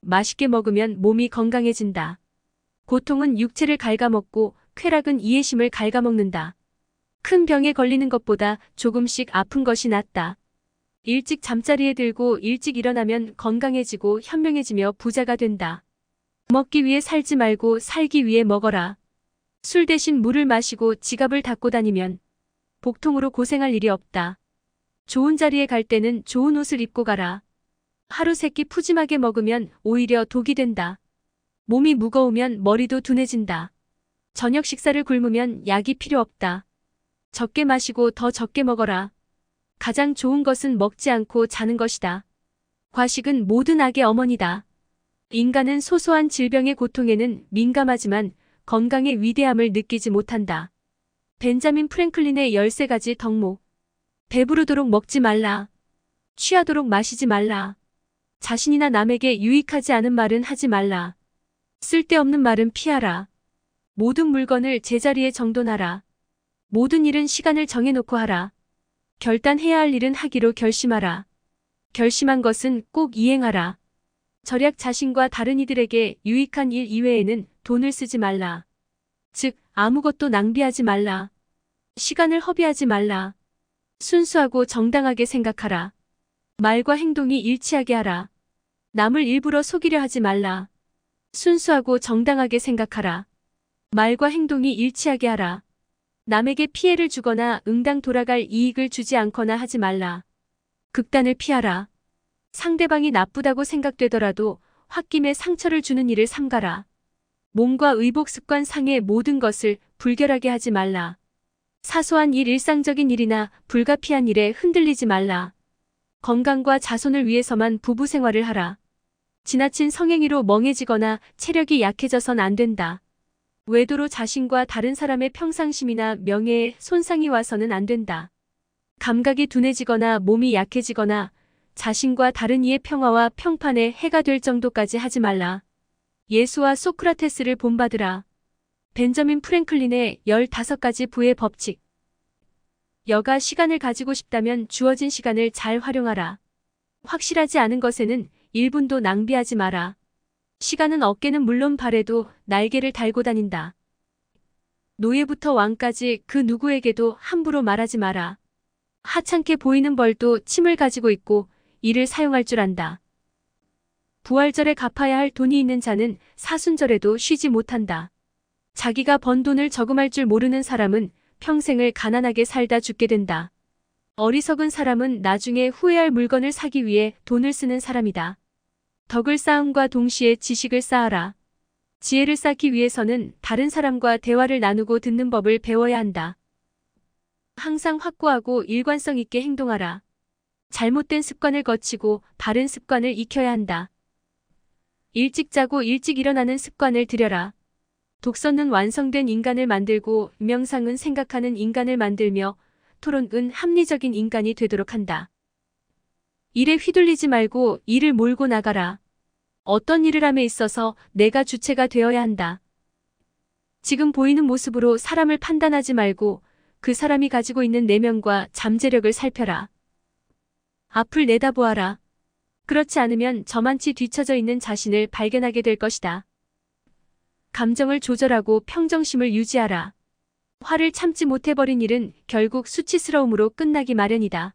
맛있게 먹으면 몸이 건강해진다. 고통은 육체를 갉아먹고 쾌락은 이해심을 갉아먹는다. 큰 병에 걸리는 것보다 조금씩 아픈 것이 낫다. 일찍 잠자리에 들고 일찍 일어나면 건강해지고 현명해지며 부자가 된다. 먹기 위해 살지 말고 살기 위해 먹어라. 술 대신 물을 마시고 지갑을 닫고 다니면 복통으로 고생할 일이 없다. 좋은 자리에 갈 때는 좋은 옷을 입고 가라. 하루 세끼 푸짐하게 먹으면 오히려 독이 된다. 몸이 무거우면 머리도 둔해진다. 저녁 식사를 굶으면 약이 필요 없다. 적게 마시고 더 적게 먹어라. 가장 좋은 것은 먹지 않고 자는 것이다. 과식은 모든 악의 어머니다. 인간은 소소한 질병의 고통에는 민감하지만 건강의 위대함을 느끼지 못한다. 벤자민 프랭클린의 13가지 덕목. 배부르도록 먹지 말라. 취하도록 마시지 말라. 자신이나 남에게 유익하지 않은 말은 하지 말라. 쓸데없는 말은 피하라. 모든 물건을 제자리에 정돈하라. 모든 일은 시간을 정해놓고 하라. 결단해야 할 일은 하기로 결심하라. 결심한 것은 꼭 이행하라. 절약 자신과 다른 이들에게 유익한 일 이외에는 돈을 쓰지 말라. 즉, 아무것도 낭비하지 말라. 시간을 허비하지 말라. 순수하고 정당하게 생각하라. 말과 행동이 일치하게 하라. 남을 일부러 속이려 하지 말라. 순수하고 정당하게 생각하라. 말과 행동이 일치하게 하라. 남에게 피해를 주거나 응당 돌아갈 이익을 주지 않거나 하지 말라. 극단을 피하라. 상대방이 나쁘다고 생각되더라도 홧김에 상처를 주는 일을 삼가라. 몸과 의복 습관 상의 모든 것을 불결하게 하지 말라. 사소한 일, 일상적인 일이나 불가피한 일에 흔들리지 말라. 건강과 자손을 위해서만 부부 생활을 하라. 지나친 성행위로 멍해지거나 체력이 약해져선 안 된다. 외도로 자신과 다른 사람의 평상심이나 명예에 손상이 와서는 안 된다. 감각이 둔해지거나 몸이 약해지거나 자신과 다른 이의 평화와 평판에 해가 될 정도까지 하지 말라. 예수와 소크라테스를 본받으라. 벤저민 프랭클린의 15가지 부의 법칙. 여가 시간을 가지고 싶다면 주어진 시간을 잘 활용하라. 확실하지 않은 것에는 1분도 낭비하지 마라. 시간은 어깨는 물론 발에도 날개를 달고 다닌다. 노예부터 왕까지 그 누구에게도 함부로 말하지 마라. 하찮게 보이는 벌도 침을 가지고 있고 이를 사용할 줄 안다. 부활절에 갚아야 할 돈이 있는 자는 사순절에도 쉬지 못한다. 자기가 번 돈을 저금할 줄 모르는 사람은 평생을 가난하게 살다 죽게 된다. 어리석은 사람은 나중에 후회할 물건을 사기 위해 돈을 쓰는 사람이다. 덕을 쌓음과 동시에 지식을 쌓아라. 지혜를 쌓기 위해서는 다른 사람과 대화를 나누고 듣는 법을 배워야 한다. 항상 확고하고 일관성 있게 행동하라. 잘못된 습관을 거치고 바른 습관을 익혀야 한다. 일찍 자고 일찍 일어나는 습관을 들여라. 독서는 완성된 인간을 만들고 명상은 생각하는 인간을 만들며 토론은 합리적인 인간이 되도록 한다. 일에 휘둘리지 말고 일을 몰고 나가라. 어떤 일을 함에 있어서 내가 주체가 되어야 한다. 지금 보이는 모습으로 사람을 판단하지 말고 그 사람이 가지고 있는 내면과 잠재력을 살펴라. 앞을 내다보아라. 그렇지 않으면 저만치 뒤처져 있는 자신을 발견하게 될 것이다. 감정을 조절하고 평정심을 유지하라. 화를 참지 못해버린 일은 결국 수치스러움으로 끝나기 마련이다.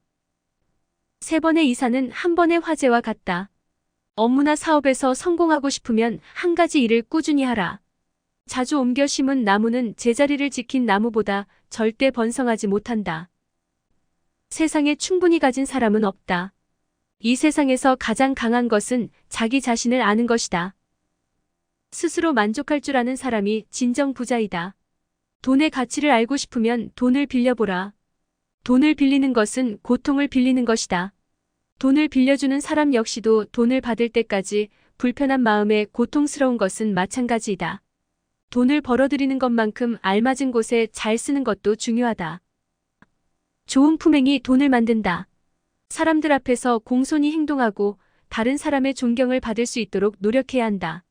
3번의 이사는 한 번의 화재와 같다. 업무나 사업에서 성공하고 싶으면 한 가지 일을 꾸준히 하라. 자주 옮겨 심은 나무는 제자리를 지킨 나무보다 절대 번성하지 못한다. 세상에 충분히 가진 사람은 없다. 이 세상에서 가장 강한 것은 자기 자신을 아는 것이다. 스스로 만족할 줄 아는 사람이 진정 부자이다. 돈의 가치를 알고 싶으면 돈을 빌려보라. 돈을 빌리는 것은 고통을 빌리는 것이다. 돈을 빌려주는 사람 역시도 돈을 받을 때까지 불편한 마음에 고통스러운 것은 마찬가지이다. 돈을 벌어들이는 것만큼 알맞은 곳에 잘 쓰는 것도 중요하다. 좋은 품행이 돈을 만든다. 사람들 앞에서 공손히 행동하고 다른 사람의 존경을 받을 수 있도록 노력해야 한다.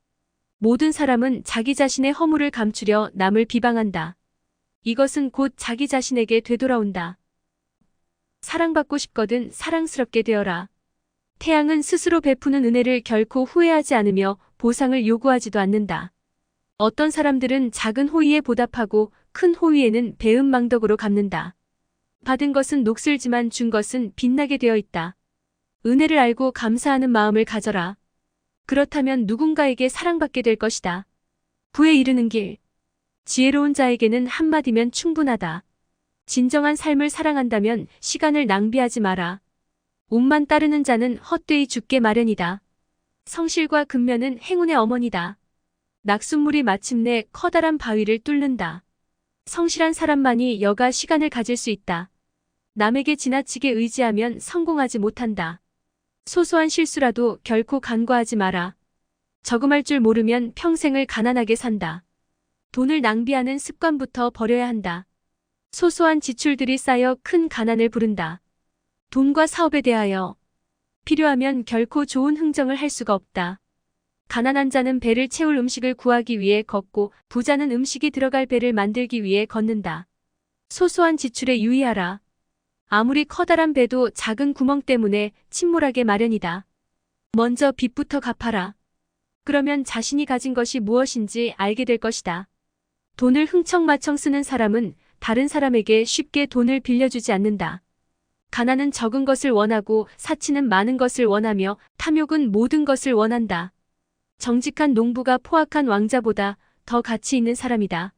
모든 사람은 자기 자신의 허물을 감추려 남을 비방한다. 이것은 곧 자기 자신에게 되돌아온다. 사랑받고 싶거든 사랑스럽게 되어라. 태양은 스스로 베푸는 은혜를 결코 후회하지 않으며 보상을 요구하지도 않는다. 어떤 사람들은 작은 호의에 보답하고 큰 호의에는 배은망덕으로 갚는다. 받은 것은 녹슬지만 준 것은 빛나게 되어 있다. 은혜를 알고 감사하는 마음을 가져라. 그렇다면 누군가에게 사랑받게 될 것이다. 부에 이르는 길. 지혜로운 자에게는 한마디면 충분하다. 진정한 삶을 사랑한다면 시간을 낭비하지 마라. 운만 따르는 자는 헛되이 죽게 마련이다. 성실과 근면은 행운의 어머니다. 낙숫물이 마침내 커다란 바위를 뚫는다. 성실한 사람만이 여가 시간을 가질 수 있다. 남에게 지나치게 의지하면 성공하지 못한다. 소소한 실수라도 결코 간과하지 마라. 저금할 줄 모르면 평생을 가난하게 산다. 돈을 낭비하는 습관부터 버려야 한다. 소소한 지출들이 쌓여 큰 가난을 부른다. 돈과 사업에 대하여 필요하면 결코 좋은 흥정을 할 수가 없다. 가난한 자는 배를 채울 음식을 구하기 위해 걷고 부자는 음식이 들어갈 배를 만들기 위해 걷는다. 소소한 지출에 유의하라. 아무리 커다란 배도 작은 구멍 때문에 침몰하게 마련이다. 먼저 빚부터 갚아라. 그러면 자신이 가진 것이 무엇인지 알게 될 것이다. 돈을 흥청마청 쓰는 사람은 다른 사람에게 쉽게 돈을 빌려주지 않는다. 가난은 적은 것을 원하고 사치는 많은 것을 원하며 탐욕은 모든 것을 원한다. 정직한 농부가 포악한 왕자보다 더 가치 있는 사람이다.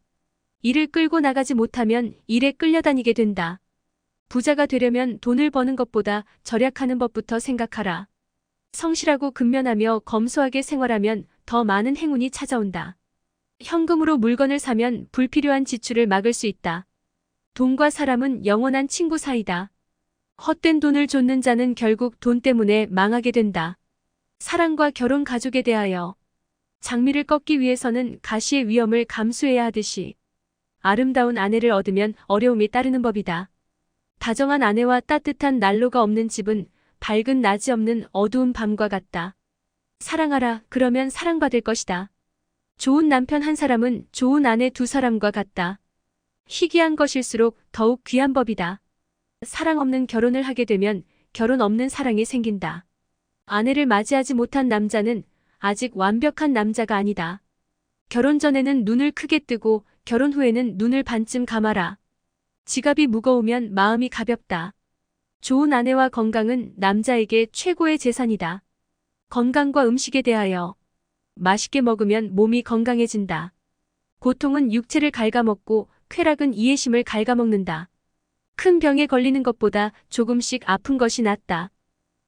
일을 끌고 나가지 못하면 일에 끌려다니게 된다. 부자가 되려면 돈을 버는 것보다 절약하는 법부터 생각하라. 성실하고 근면하며 검소하게 생활하면 더 많은 행운이 찾아온다. 현금으로 물건을 사면 불필요한 지출을 막을 수 있다. 돈과 사람은 영원한 친구 사이다. 헛된 돈을 좇는 자는 결국 돈 때문에 망하게 된다. 사랑과 결혼 가족에 대하여 장미를 꺾기 위해서는 가시의 위험을 감수해야 하듯이 아름다운 아내를 얻으면 어려움이 따르는 법이다. 다정한 아내와 따뜻한 난로가 없는 집은 밝은 낮이 없는 어두운 밤과 같다. 사랑하라. 그러면 사랑받을 것이다. 좋은 남편 한 사람은 좋은 아내 2사람과 같다. 희귀한 것일수록 더욱 귀한 법이다. 사랑 없는 결혼을 하게 되면 결혼 없는 사랑이 생긴다. 아내를 맞이하지 못한 남자는 아직 완벽한 남자가 아니다. 결혼 전에는 눈을 크게 뜨고 결혼 후에는 눈을 반쯤 감아라. 지갑이 무거우면 마음이 가볍다. 좋은 아내와 건강은 남자에게 최고의 재산이다. 건강과 음식에 대하여 맛있게 먹으면 몸이 건강해진다. 고통은 육체를 갉아먹고 쾌락은 이해심을 갉아먹는다. 큰 병에 걸리는 것보다 조금씩 아픈 것이 낫다.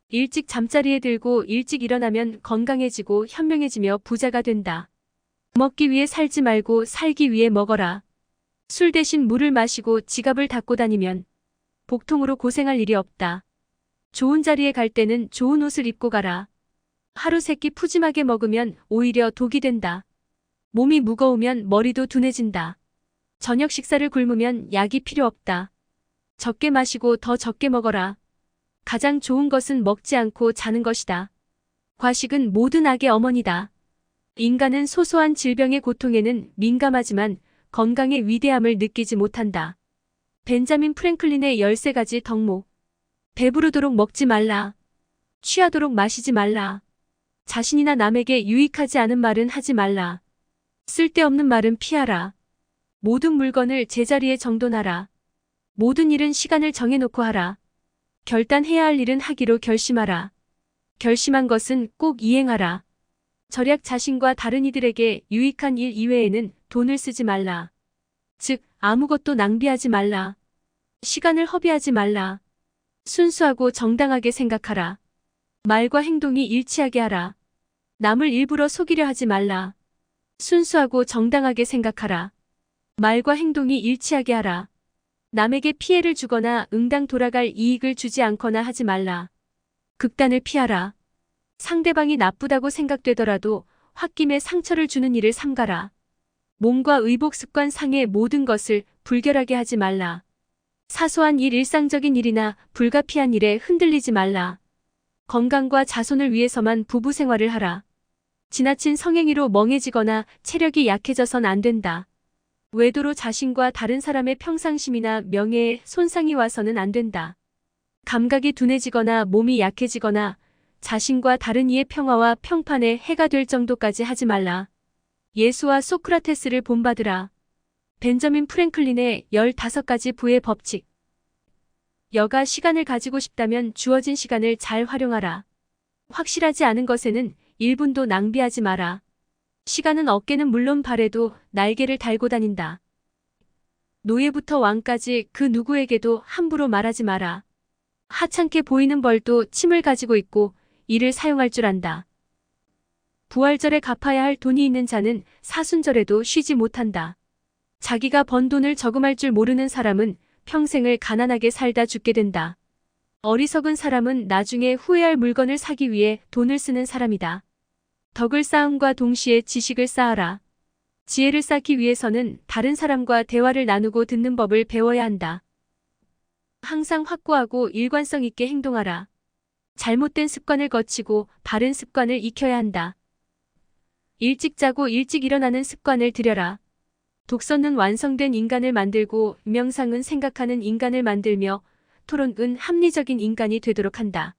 일찍 잠자리에 들고 일찍 일어나면 건강해지고 현명해지며 부자가 된다. 먹기 위해 살지 말고 살기 위해 먹어라. 술 대신 물을 마시고 지갑을 닫고 다니면 복통으로 고생할 일이 없다. 좋은 자리에 갈 때는 좋은 옷을 입고 가라. 하루 3끼 푸짐하게 먹으면 오히려 독이 된다. 몸이 무거우면 머리도 둔해진다. 저녁 식사를 굶으면 약이 필요 없다. 적게 마시고 더 적게 먹어라. 가장 좋은 것은 먹지 않고 자는 것이다. 과식은 모든 악의 어머니다. 인간은 소소한 질병의 고통에는 민감하지만 건강의 위대함을 느끼지 못한다. 벤자민 프랭클린의 13가지 덕목. 배부르도록 먹지 말라. 취하도록 마시지 말라. 자신이나 남에게 유익하지 않은 말은 하지 말라. 쓸데없는 말은 피하라. 모든 물건을 제자리에 정돈하라. 모든 일은 시간을 정해놓고 하라. 결단해야 할 일은 하기로 결심하라. 결심한 것은 꼭 이행하라. 절약 자신과 다른 이들에게 유익한 일 이외에는 돈을 쓰지 말라. 즉, 아무것도 낭비하지 말라. 시간을 허비하지 말라. 순수하고 정당하게 생각하라. 말과 행동이 일치하게 하라. 남을 일부러 속이려 하지 말라. 순수하고 정당하게 생각하라. 말과 행동이 일치하게 하라. 남에게 피해를 주거나 응당 돌아갈 이익을 주지 않거나 하지 말라. 극단을 피하라. 상대방이 나쁘다고 생각되더라도 홧김에 상처를 주는 일을 삼가라. 몸과 의복 습관 상의 모든 것을 불결하게 하지 말라. 사소한 일, 일상적인 일이나 불가피한 일에 흔들리지 말라. 건강과 자손을 위해서만 부부 생활을 하라. 지나친 성행위로 멍해지거나 체력이 약해져선 안 된다. 외도로 자신과 다른 사람의 평상심이나 명예에 손상이 와서는 안 된다. 감각이 둔해지거나 몸이 약해지거나 자신과 다른 이의 평화와 평판에 해가 될 정도까지 하지 말라. 예수와 소크라테스를 본받으라. 벤저민 프랭클린의 15가지 부의 법칙. 여가 시간을 가지고 싶다면 주어진 시간을 잘 활용하라. 확실하지 않은 것에는 1분도 낭비하지 마라. 시간은 어깨는 물론 발에도 날개를 달고 다닌다. 노예부터 왕까지 그 누구에게도 함부로 말하지 마라. 하찮게 보이는 벌도 침을 가지고 있고 이를 사용할 줄 안다. 부활절에 갚아야 할 돈이 있는 자는 사순절에도 쉬지 못한다. 자기가 번 돈을 저금할 줄 모르는 사람은 평생을 가난하게 살다 죽게 된다. 어리석은 사람은 나중에 후회할 물건을 사기 위해 돈을 쓰는 사람이다. 덕을 쌓음과 동시에 지식을 쌓아라. 지혜를 쌓기 위해서는 다른 사람과 대화를 나누고 듣는 법을 배워야 한다. 항상 확고하고 일관성 있게 행동하라. 잘못된 습관을 거치고 바른 습관을 익혀야 한다. 일찍 자고 일찍 일어나는 습관을 들여라. 독서는 완성된 인간을 만들고 명상은 생각하는 인간을 만들며 토론은 합리적인 인간이 되도록 한다.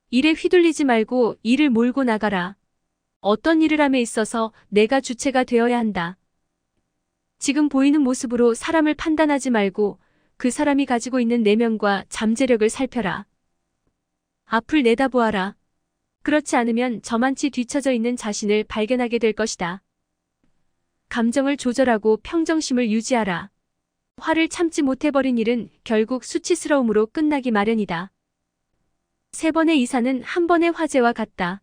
일에 휘둘리지 말고 일을 몰고 나가라. 어떤 일을 함에 있어서 내가 주체가 되어야 한다. 지금 보이는 모습으로 사람을 판단하지 말고 그 사람이 가지고 있는 내면과 잠재력을 살펴라. 앞을 내다보아라. 그렇지 않으면 저만치 뒤처져 있는 자신을 발견하게 될 것이다. 감정을 조절하고 평정심을 유지하라. 화를 참지 못해버린 일은 결국 수치스러움으로 끝나기 마련이다. 3번의 이사는 한 번의 화재와 같다.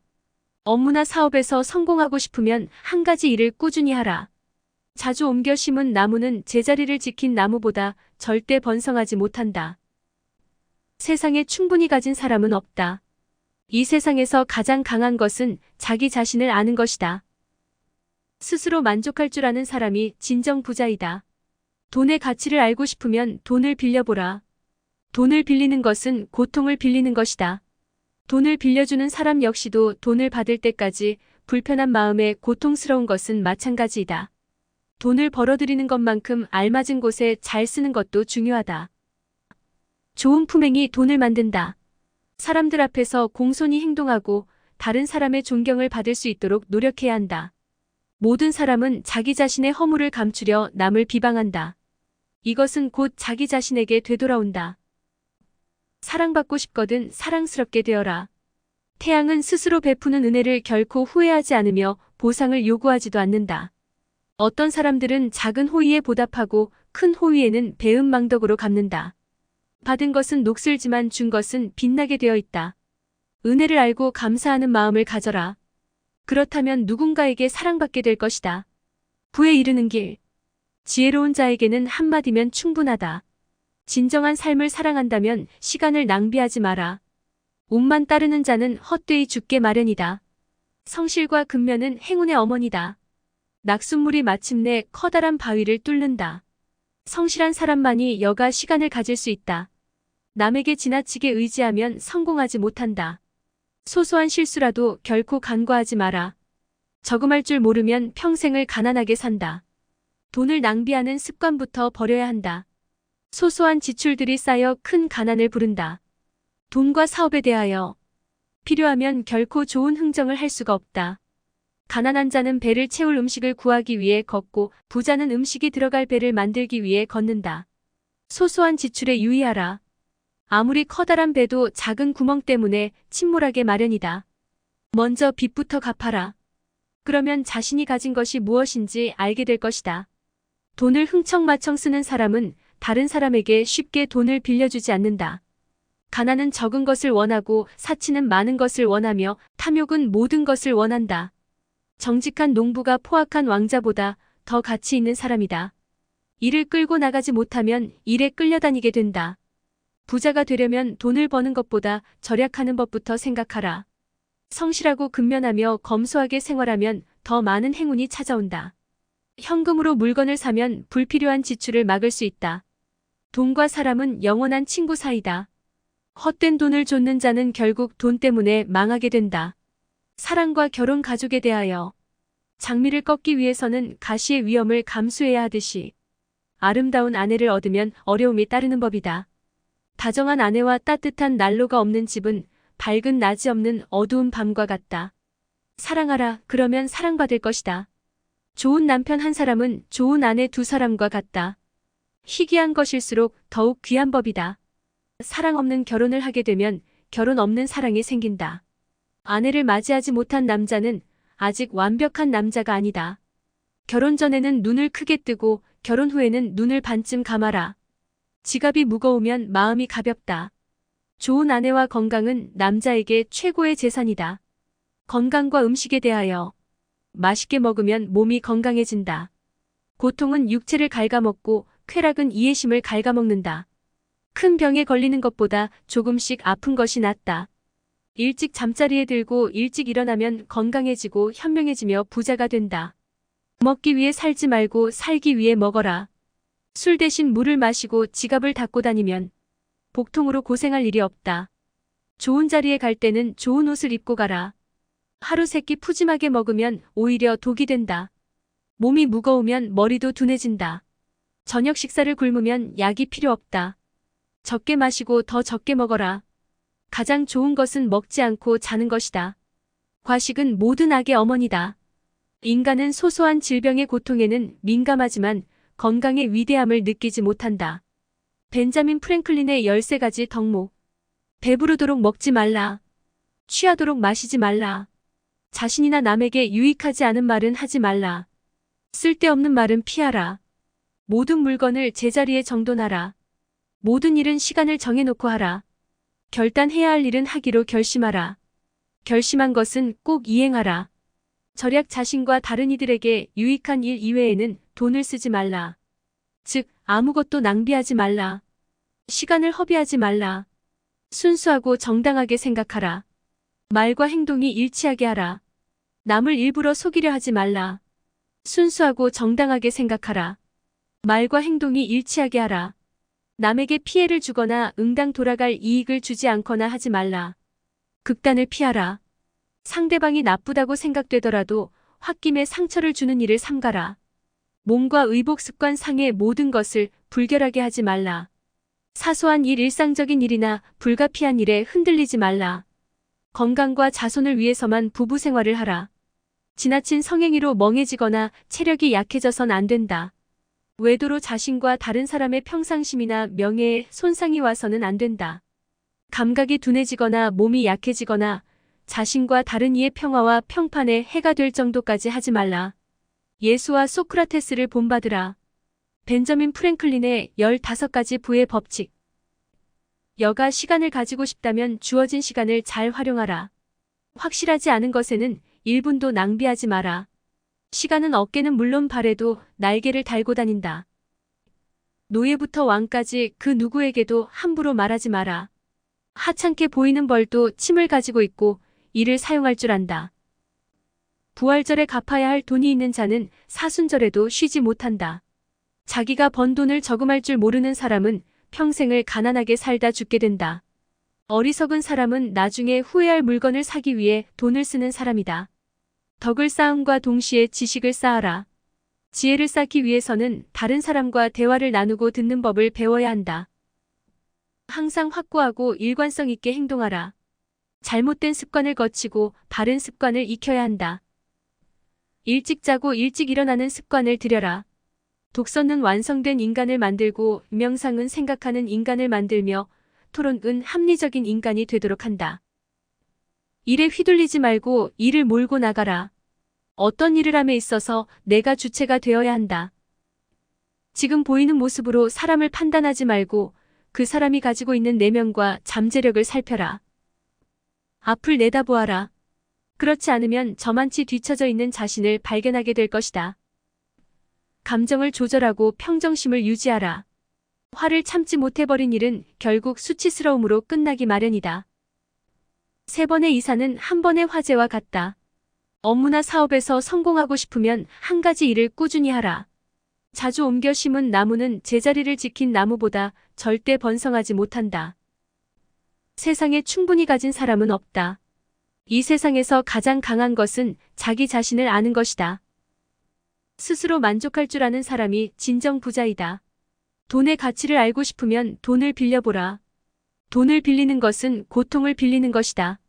업무나 사업에서 성공하고 싶으면 한 가지 일을 꾸준히 하라. 자주 옮겨 심은 나무는 제자리를 지킨 나무보다 절대 번성하지 못한다. 세상에 충분히 가진 사람은 없다. 이 세상에서 가장 강한 것은 자기 자신을 아는 것이다. 스스로 만족할 줄 아는 사람이 진정 부자이다. 돈의 가치를 알고 싶으면 돈을 빌려보라. 돈을 빌리는 것은 고통을 빌리는 것이다. 돈을 빌려주는 사람 역시도 돈을 받을 때까지 불편한 마음에 고통스러운 것은 마찬가지이다. 돈을 벌어들이는 것만큼 알맞은 곳에 잘 쓰는 것도 중요하다. 좋은 품행이 돈을 만든다. 사람들 앞에서 공손히 행동하고 다른 사람의 존경을 받을 수 있도록 노력해야 한다. 모든 사람은 자기 자신의 허물을 감추려 남을 비방한다. 이것은 곧 자기 자신에게 되돌아온다. 사랑받고 싶거든 사랑스럽게 되어라. 태양은 스스로 베푸는 은혜를 결코 후회하지 않으며 보상을 요구하지도 않는다. 어떤 사람들은 작은 호의에 보답하고 큰 호의에는 배은망덕으로 갚는다. 받은 것은 녹슬지만 준 것은 빛나게 되어 있다. 은혜를 알고 감사하는 마음을 가져라. 그렇다면 누군가에게 사랑받게 될 것이다. 부에 이르는 길. 지혜로운 자에게는 한마디면 충분하다. 진정한 삶을 사랑한다면 시간을 낭비하지 마라. 운만 따르는 자는 헛되이 죽게 마련이다. 성실과 근면은 행운의 어머니다. 낙숫물이 마침내 커다란 바위를 뚫는다. 성실한 사람만이 여가 시간을 가질 수 있다. 남에게 지나치게 의지하면 성공하지 못한다. 소소한 실수라도 결코 간과하지 마라. 저금할 줄 모르면 평생을 가난하게 산다. 돈을 낭비하는 습관부터 버려야 한다. 소소한 지출들이 쌓여 큰 가난을 부른다. 돈과 사업에 대하여 필요하면 결코 좋은 흥정을 할 수가 없다. 가난한 자는 배를 채울 음식을 구하기 위해 걷고 부자는 음식이 들어갈 배를 만들기 위해 걷는다. 소소한 지출에 유의하라. 아무리 커다란 배도 작은 구멍 때문에 침몰하게 마련이다. 먼저 빚부터 갚아라. 그러면 자신이 가진 것이 무엇인지 알게 될 것이다. 돈을 흥청마청 쓰는 사람은 다른 사람에게 쉽게 돈을 빌려주지 않는다. 가난은 적은 것을 원하고 사치는 많은 것을 원하며 탐욕은 모든 것을 원한다. 정직한 농부가 포악한 왕자보다 더 가치 있는 사람이다. 일을 끌고 나가지 못하면 일에 끌려다니게 된다. 부자가 되려면 돈을 버는 것보다 절약하는 법부터 생각하라. 성실하고 근면하며 검소하게 생활하면 더 많은 행운이 찾아온다. 현금으로 물건을 사면 불필요한 지출을 막을 수 있다. 돈과 사람은 영원한 친구 사이다. 헛된 돈을 좇는 자는 결국 돈 때문에 망하게 된다. 사랑과 결혼 가족에 대하여 장미를 꺾기 위해서는 가시의 위험을 감수해야 하듯이 아름다운 아내를 얻으면 어려움이 따르는 법이다. 다정한 아내와 따뜻한 난로가 없는 집은 밝은 낮이 없는 어두운 밤과 같다. 사랑하라. 그러면 사랑받을 것이다. 좋은 남편 한 사람은 좋은 아내 두 사람과 같다. 희귀한 것일수록 더욱 귀한 법이다. 사랑 없는 결혼을 하게 되면 결혼 없는 사랑이 생긴다. 아내를 맞이하지 못한 남자는 아직 완벽한 남자가 아니다. 결혼 전에는 눈을 크게 뜨고 결혼 후에는 눈을 반쯤 감아라. 지갑이 무거우면 마음이 가볍다. 좋은 아내와 건강은 남자에게 최고의 재산이다. 건강과 음식에 대하여 맛있게 먹으면 몸이 건강해진다. 고통은 육체를 갉아먹고 쾌락은 이해심을 갉아먹는다. 큰 병에 걸리는 것보다 조금씩 아픈 것이 낫다. 일찍 잠자리에 들고 일찍 일어나면 건강해지고 현명해지며 부자가 된다. 먹기 위해 살지 말고 살기 위해 먹어라. 술 대신 물을 마시고 지갑을 닫고 다니면 복통으로 고생할 일이 없다. 좋은 자리에 갈 때는 좋은 옷을 입고 가라. 하루 세 끼 푸짐하게 먹으면 오히려 독이 된다. 몸이 무거우면 머리도 둔해진다. 저녁 식사를 굶으면 약이 필요 없다. 적게 마시고 더 적게 먹어라. 가장 좋은 것은 먹지 않고 자는 것이다. 과식은 모든 악의 어머니다. 인간은 소소한 질병의 고통에는 민감하지만 건강의 위대함을 느끼지 못한다. 벤자민 프랭클린의 13가지 덕목. 배부르도록 먹지 말라. 취하도록 마시지 말라. 자신이나 남에게 유익하지 않은 말은 하지 말라. 쓸데없는 말은 피하라. 모든 물건을 제자리에 정돈하라. 모든 일은 시간을 정해놓고 하라. 결단해야 할 일은 하기로 결심하라. 결심한 것은 꼭 이행하라. 절약 자신과 다른 이들에게 유익한 일 이외에는 돈을 쓰지 말라. 즉, 아무것도 낭비하지 말라. 시간을 허비하지 말라. 순수하고 정당하게 생각하라. 말과 행동이 일치하게 하라. 남을 일부러 속이려 하지 말라. 순수하고 정당하게 생각하라. 말과 행동이 일치하게 하라. 남에게 피해를 주거나 응당 돌아갈 이익을 주지 않거나 하지 말라. 극단을 피하라. 상대방이 나쁘다고 생각되더라도 홧김에 상처를 주는 일을 삼가라. 몸과 의복 습관 상의 모든 것을 불결하게 하지 말라. 사소한 일 일상적인 일이나 불가피한 일에 흔들리지 말라. 건강과 자손을 위해서만 부부 생활을 하라. 지나친 성행위로 멍해지거나 체력이 약해져선 안 된다. 외도로 자신과 다른 사람의 평상심이나 명예에 손상이 와서는 안 된다. 감각이 둔해지거나 몸이 약해지거나 자신과 다른 이의 평화와 평판에 해가 될 정도까지 하지 말라. 예수와 소크라테스를 본받으라. 벤저민 프랭클린의 15가지 부의 법칙. 여가 시간을 가지고 싶다면 주어진 시간을 잘 활용하라. 확실하지 않은 것에는 1분도 낭비하지 마라. 시간은 어깨는 물론 발에도 날개를 달고 다닌다. 노예부터 왕까지 그 누구에게도 함부로 말하지 마라. 하찮게 보이는 벌도 침을 가지고 있고 이를 사용할 줄 안다. 부활절에 갚아야 할 돈이 있는 자는 사순절에도 쉬지 못한다. 자기가 번 돈을 저금할 줄 모르는 사람은 평생을 가난하게 살다 죽게 된다. 어리석은 사람은 나중에 후회할 물건을 사기 위해 돈을 쓰는 사람이다. 덕을 쌓음과 동시에 지식을 쌓아라. 지혜를 쌓기 위해서는 다른 사람과 대화를 나누고 듣는 법을 배워야 한다. 항상 확고하고 일관성 있게 행동하라. 잘못된 습관을 거치고 바른 습관을 익혀야 한다. 일찍 자고 일찍 일어나는 습관을 들여라. 독서는 완성된 인간을 만들고 명상은 생각하는 인간을 만들며 토론은 합리적인 인간이 되도록 한다. 일에 휘둘리지 말고 일을 몰고 나가라. 어떤 일을 함에 있어서 내가 주체가 되어야 한다. 지금 보이는 모습으로 사람을 판단하지 말고 그 사람이 가지고 있는 내면과 잠재력을 살펴라. 앞을 내다보아라. 그렇지 않으면 저만치 뒤처져 있는 자신을 발견하게 될 것이다. 감정을 조절하고 평정심을 유지하라. 화를 참지 못해버린 일은 결국 수치스러움으로 끝나기 마련이다. 3번의 이사는 한 번의 화재와 같다. 업무나 사업에서 성공하고 싶으면 한 가지 일을 꾸준히 하라. 자주 옮겨 심은 나무는 제자리를 지킨 나무보다 절대 번성하지 못한다. 세상에 충분히 가진 사람은 없다. 이 세상에서 가장 강한 것은 자기 자신을 아는 것이다. 스스로 만족할 줄 아는 사람이 진정 부자이다. 돈의 가치를 알고 싶으면 돈을 빌려보라. 돈을 빌리는 것은 고통을 빌리는 것이다.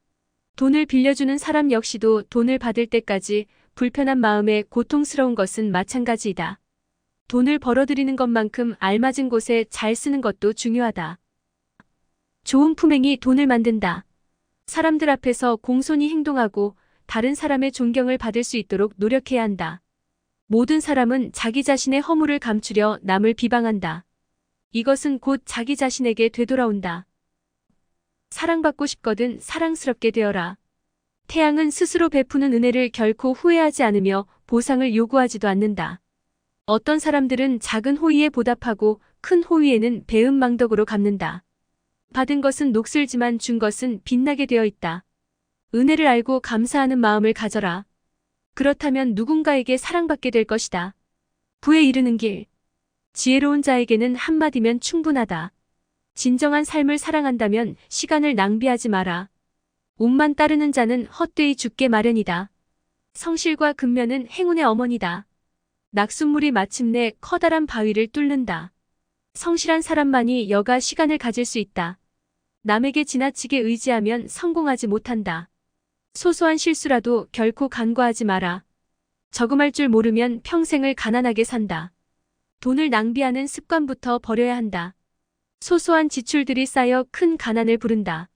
돈을 빌려주는 사람 역시도 돈을 받을 때까지 불편한 마음에 고통스러운 것은 마찬가지이다. 돈을 벌어들이는 것만큼 알맞은 곳에 잘 쓰는 것도 중요하다. 좋은 품행이 돈을 만든다. 사람들 앞에서 공손히 행동하고 다른 사람의 존경을 받을 수 있도록 노력해야 한다. 모든 사람은 자기 자신의 허물을 감추려 남을 비방한다. 이것은 곧 자기 자신에게 되돌아온다. 사랑받고 싶거든 사랑스럽게 되어라. 태양은 스스로 베푸는 은혜를 결코 후회하지 않으며 보상을 요구하지도 않는다. 어떤 사람들은 작은 호의에 보답하고 큰 호의에는 배은망덕으로 갚는다. 받은 것은 녹슬지만 준 것은 빛나게 되어 있다. 은혜를 알고 감사하는 마음을 가져라. 그렇다면 누군가에게 사랑받게 될 것이다. 부에 이르는 길. 지혜로운 자에게는 한마디면 충분하다. 진정한 삶을 사랑한다면 시간을 낭비하지 마라. 운만 따르는 자는 헛되이 죽게 마련이다. 성실과 근면은 행운의 어머니다. 낙숫물이 마침내 커다란 바위를 뚫는다. 성실한 사람만이 여가 시간을 가질 수 있다. 남에게 지나치게 의지하면 성공하지 못한다. 소소한 실수라도 결코 간과하지 마라. 저금할 줄 모르면 평생을 가난하게 산다. 돈을 낭비하는 습관부터 버려야 한다. 소소한 지출들이 쌓여 큰 가난을 부른다.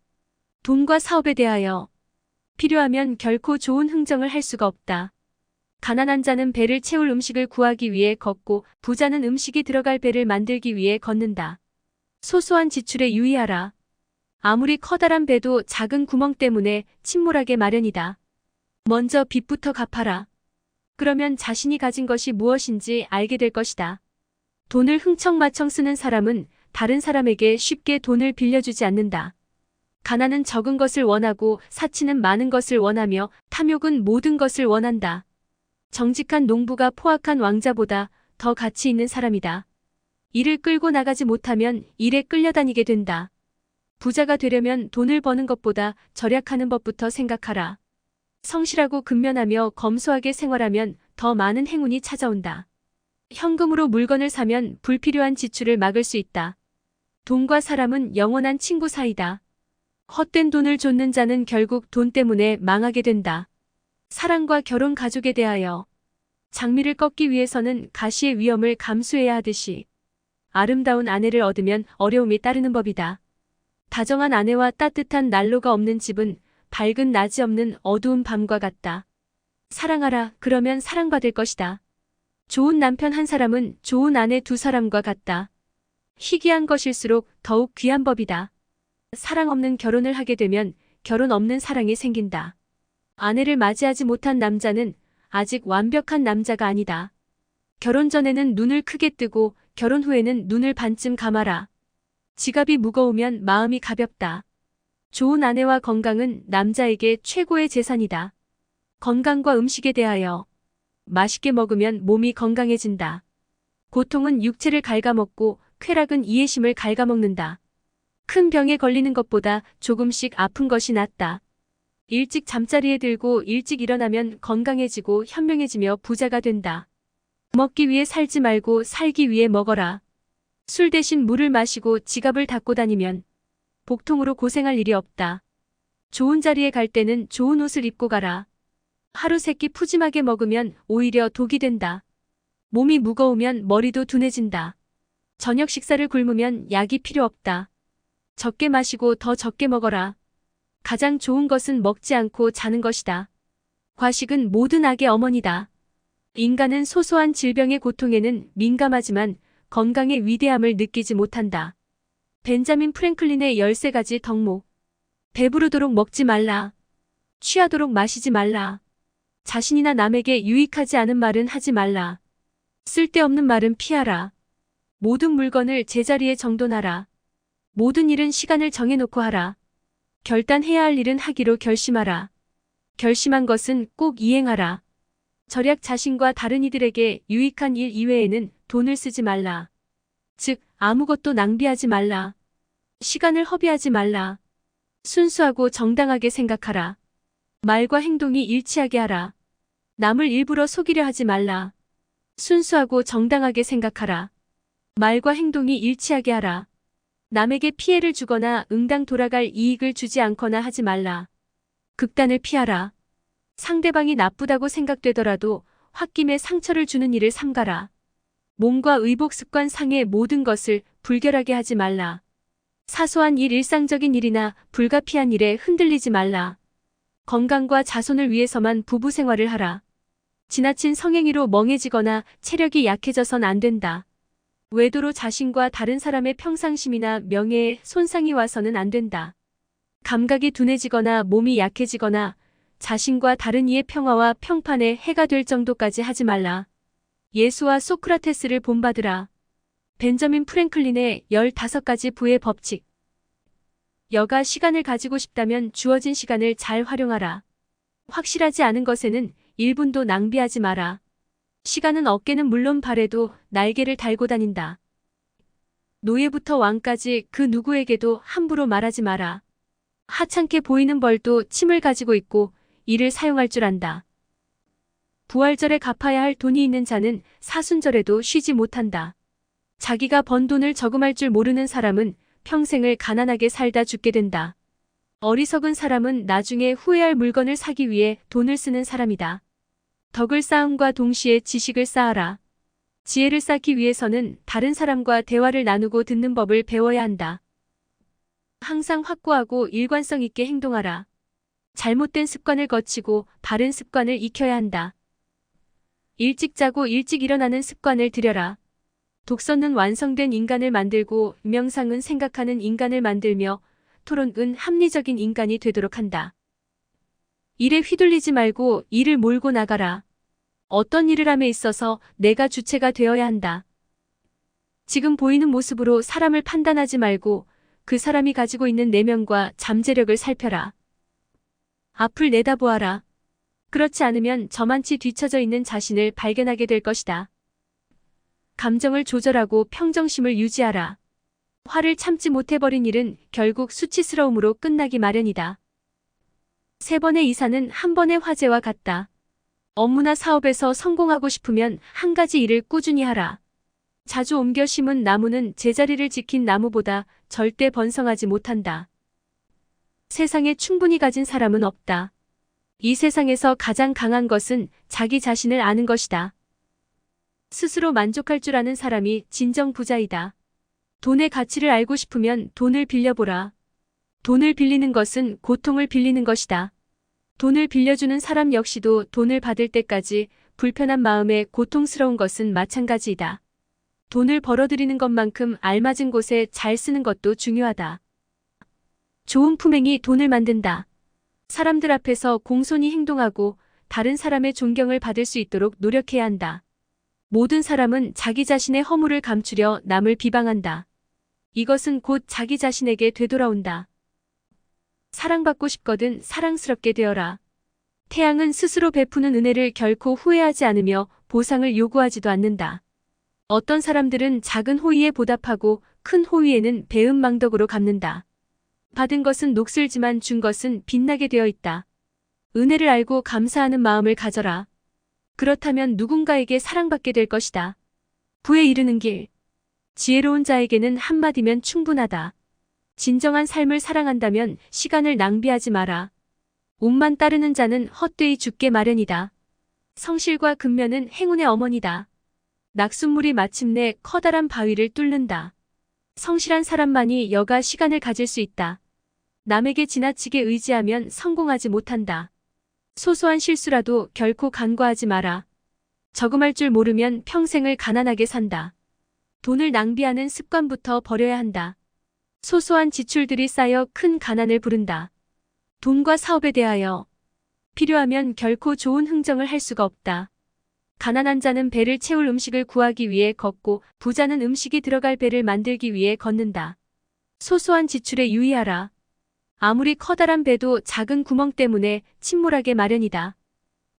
돈과 사업에 대하여 필요하면 결코 좋은 흥정을 할 수가 없다. 가난한 자는 배를 채울 음식을 구하기 위해 걷고 부자는 음식이 들어갈 배를 만들기 위해 걷는다. 소소한 지출에 유의하라. 아무리 커다란 배도 작은 구멍 때문에 침몰하게 마련이다. 먼저 빚부터 갚아라. 그러면 자신이 가진 것이 무엇인지 알게 될 것이다. 돈을 흥청마청 쓰는 사람은 다른 사람에게 쉽게 돈을 빌려주지 않는다. 가난은 적은 것을 원하고 사치는 많은 것을 원하며 탐욕은 모든 것을 원한다. 정직한 농부가 포악한 왕자보다 더 가치 있는 사람이다. 일을 끌고 나가지 못하면 일에 끌려다니게 된다. 부자가 되려면 돈을 버는 것보다 절약하는 법부터 생각하라. 성실하고 근면하며 검소하게 생활하면 더 많은 행운이 찾아온다. 현금으로 물건을 사면 불필요한 지출을 막을 수 있다. 돈과 사람은 영원한 친구 사이다. 헛된 돈을 좇는 자는 결국 돈 때문에 망하게 된다. 사랑과 결혼 가족에 대하여 장미를 꺾기 위해서는 가시의 위험을 감수해야 하듯이 아름다운 아내를 얻으면 어려움이 따르는 법이다. 다정한 아내와 따뜻한 난로가 없는 집은 밝은 낮이 없는 어두운 밤과 같다. 사랑하라. 그러면 사랑받을 것이다. 좋은 남편 한 사람은 좋은 아내 2사람과 같다. 희귀한 것일수록 더욱 귀한 법이다. 사랑 없는 결혼을 하게 되면 결혼 없는 사랑이 생긴다. 아내를 맞이하지 못한 남자는 아직 완벽한 남자가 아니다. 결혼 전에는 눈을 크게 뜨고 결혼 후에는 눈을 반쯤 감아라. 지갑이 무거우면 마음이 가볍다. 좋은 아내와 건강은 남자에게 최고의 재산이다. 건강과 음식에 대하여 맛있게 먹으면 몸이 건강해진다. 고통은 육체를 갉아먹고 쾌락은 이해심을 갉아먹는다. 큰 병에 걸리는 것보다 조금씩 아픈 것이 낫다. 일찍 잠자리에 들고 일찍 일어나면 건강해지고 현명해지며 부자가 된다. 먹기 위해 살지 말고 살기 위해 먹어라. 술 대신 물을 마시고 지갑을 닫고 다니면 복통으로 고생할 일이 없다. 좋은 자리에 갈 때는 좋은 옷을 입고 가라. 하루 세끼 푸짐하게 먹으면 오히려 독이 된다. 몸이 무거우면 머리도 둔해진다. 저녁 식사를 굶으면 약이 필요 없다. 적게 마시고 더 적게 먹어라. 가장 좋은 것은 먹지 않고 자는 것이다. 과식은 모든 악의 어머니다. 인간은 소소한 질병의 고통에는 민감하지만 건강의 위대함을 느끼지 못한다. 벤자민 프랭클린의 13가지 덕목. 배부르도록 먹지 말라. 취하도록 마시지 말라. 자신이나 남에게 유익하지 않은 말은 하지 말라. 쓸데없는 말은 피하라. 모든 물건을 제자리에 정돈하라. 모든 일은 시간을 정해놓고 하라. 결단해야 할 일은 하기로 결심하라. 결심한 것은 꼭 이행하라. 절약 자신과 다른 이들에게 유익한 일 이외에는 돈을 쓰지 말라. 즉, 아무것도 낭비하지 말라. 시간을 허비하지 말라. 순수하고 정당하게 생각하라. 말과 행동이 일치하게 하라. 남을 일부러 속이려 하지 말라. 순수하고 정당하게 생각하라. 말과 행동이 일치하게 하라. 남에게 피해를 주거나 응당 돌아갈 이익을 주지 않거나 하지 말라. 극단을 피하라. 상대방이 나쁘다고 생각되더라도 홧김에 상처를 주는 일을 삼가라. 몸과 의복 습관 상의 모든 것을 불결하게 하지 말라. 사소한 일, 일상적인 일이나 불가피한 일에 흔들리지 말라. 건강과 자손을 위해서만 부부 생활을 하라. 지나친 성행위로 멍해지거나 체력이 약해져선 안 된다. 외도로 자신과 다른 사람의 평상심이나 명예에 손상이 와서는 안 된다. 감각이 둔해지거나 몸이 약해지거나 자신과 다른 이의 평화와 평판에 해가 될 정도까지 하지 말라. 예수와 소크라테스를 본받으라. 벤저민 프랭클린의 15가지 부의 법칙. 여가 시간을 가지고 싶다면 주어진 시간을 잘 활용하라. 확실하지 않은 것에는 1분도 낭비하지 마라. 시간은 어깨는 물론 발에도 날개를 달고 다닌다. 노예부터 왕까지 그 누구에게도 함부로 말하지 마라. 하찮게 보이는 벌도 침을 가지고 있고 이를 사용할 줄 안다. 부활절에 갚아야 할 돈이 있는 자는 사순절에도 쉬지 못한다. 자기가 번 돈을 저금할 줄 모르는 사람은 평생을 가난하게 살다 죽게 된다. 어리석은 사람은 나중에 후회할 물건을 사기 위해 돈을 쓰는 사람이다. 덕을 쌓음과 동시에 지식을 쌓아라. 지혜를 쌓기 위해서는 다른 사람과 대화를 나누고 듣는 법을 배워야 한다. 항상 확고하고 일관성 있게 행동하라. 잘못된 습관을 거치고 바른 습관을 익혀야 한다. 일찍 자고 일찍 일어나는 습관을 들여라. 독서는 완성된 인간을 만들고 명상은 생각하는 인간을 만들며 토론은 합리적인 인간이 되도록 한다. 일에 휘둘리지 말고 일을 몰고 나가라. 어떤 일을 함에 있어서 내가 주체가 되어야 한다. 지금 보이는 모습으로 사람을 판단하지 말고 그 사람이 가지고 있는 내면과 잠재력을 살펴라. 앞을 내다보아라. 그렇지 않으면 저만치 뒤처져 있는 자신을 발견하게 될 것이다. 감정을 조절하고 평정심을 유지하라. 화를 참지 못해버린 일은 결국 수치스러움으로 끝나기 마련이다. 3번의 이사는 한 번의 화재와 같다. 업무나 사업에서 성공하고 싶으면 한 가지 일을 꾸준히 하라. 자주 옮겨 심은 나무는 제자리를 지킨 나무보다 절대 번성하지 못한다. 세상에 충분히 가진 사람은 없다. 이 세상에서 가장 강한 것은 자기 자신을 아는 것이다. 스스로 만족할 줄 아는 사람이 진정 부자이다. 돈의 가치를 알고 싶으면 돈을 빌려보라. 돈을 빌리는 것은 고통을 빌리는 것이다. 돈을 빌려주는 사람 역시도 돈을 받을 때까지 불편한 마음에 고통스러운 것은 마찬가지이다. 돈을 벌어들이는 것만큼 알맞은 곳에 잘 쓰는 것도 중요하다. 좋은 품행이 돈을 만든다. 사람들 앞에서 공손히 행동하고 다른 사람의 존경을 받을 수 있도록 노력해야 한다. 모든 사람은 자기 자신의 허물을 감추려 남을 비방한다. 이것은 곧 자기 자신에게 되돌아온다. 사랑받고 싶거든 사랑스럽게 되어라. 태양은 스스로 베푸는 은혜를 결코 후회하지 않으며 보상을 요구하지도 않는다. 어떤 사람들은 작은 호의에 보답하고 큰 호의에는 배은망덕으로 갚는다. 받은 것은 녹슬지만 준 것은 빛나게 되어 있다. 은혜를 알고 감사하는 마음을 가져라. 그렇다면 누군가에게 사랑받게 될 것이다. 부에 이르는 길. 지혜로운 자에게는 한마디면 충분하다. 진정한 삶을 사랑한다면 시간을 낭비하지 마라. 운만 따르는 자는 헛되이 죽게 마련이다. 성실과 근면은 행운의 어머니다. 낙숫물이 마침내 커다란 바위를 뚫는다. 성실한 사람만이 여가 시간을 가질 수 있다. 남에게 지나치게 의지하면 성공하지 못한다. 소소한 실수라도 결코 간과하지 마라. 저금할 줄 모르면 평생을 가난하게 산다. 돈을 낭비하는 습관부터 버려야 한다. 소소한 지출들이 쌓여 큰 가난을 부른다. 돈과 사업에 대하여 필요하면 결코 좋은 흥정을 할 수가 없다. 가난한 자는 배를 채울 음식을 구하기 위해 걷고 부자는 음식이 들어갈 배를 만들기 위해 걷는다. 소소한 지출에 유의하라. 아무리 커다란 배도 작은 구멍 때문에 침몰하게 마련이다.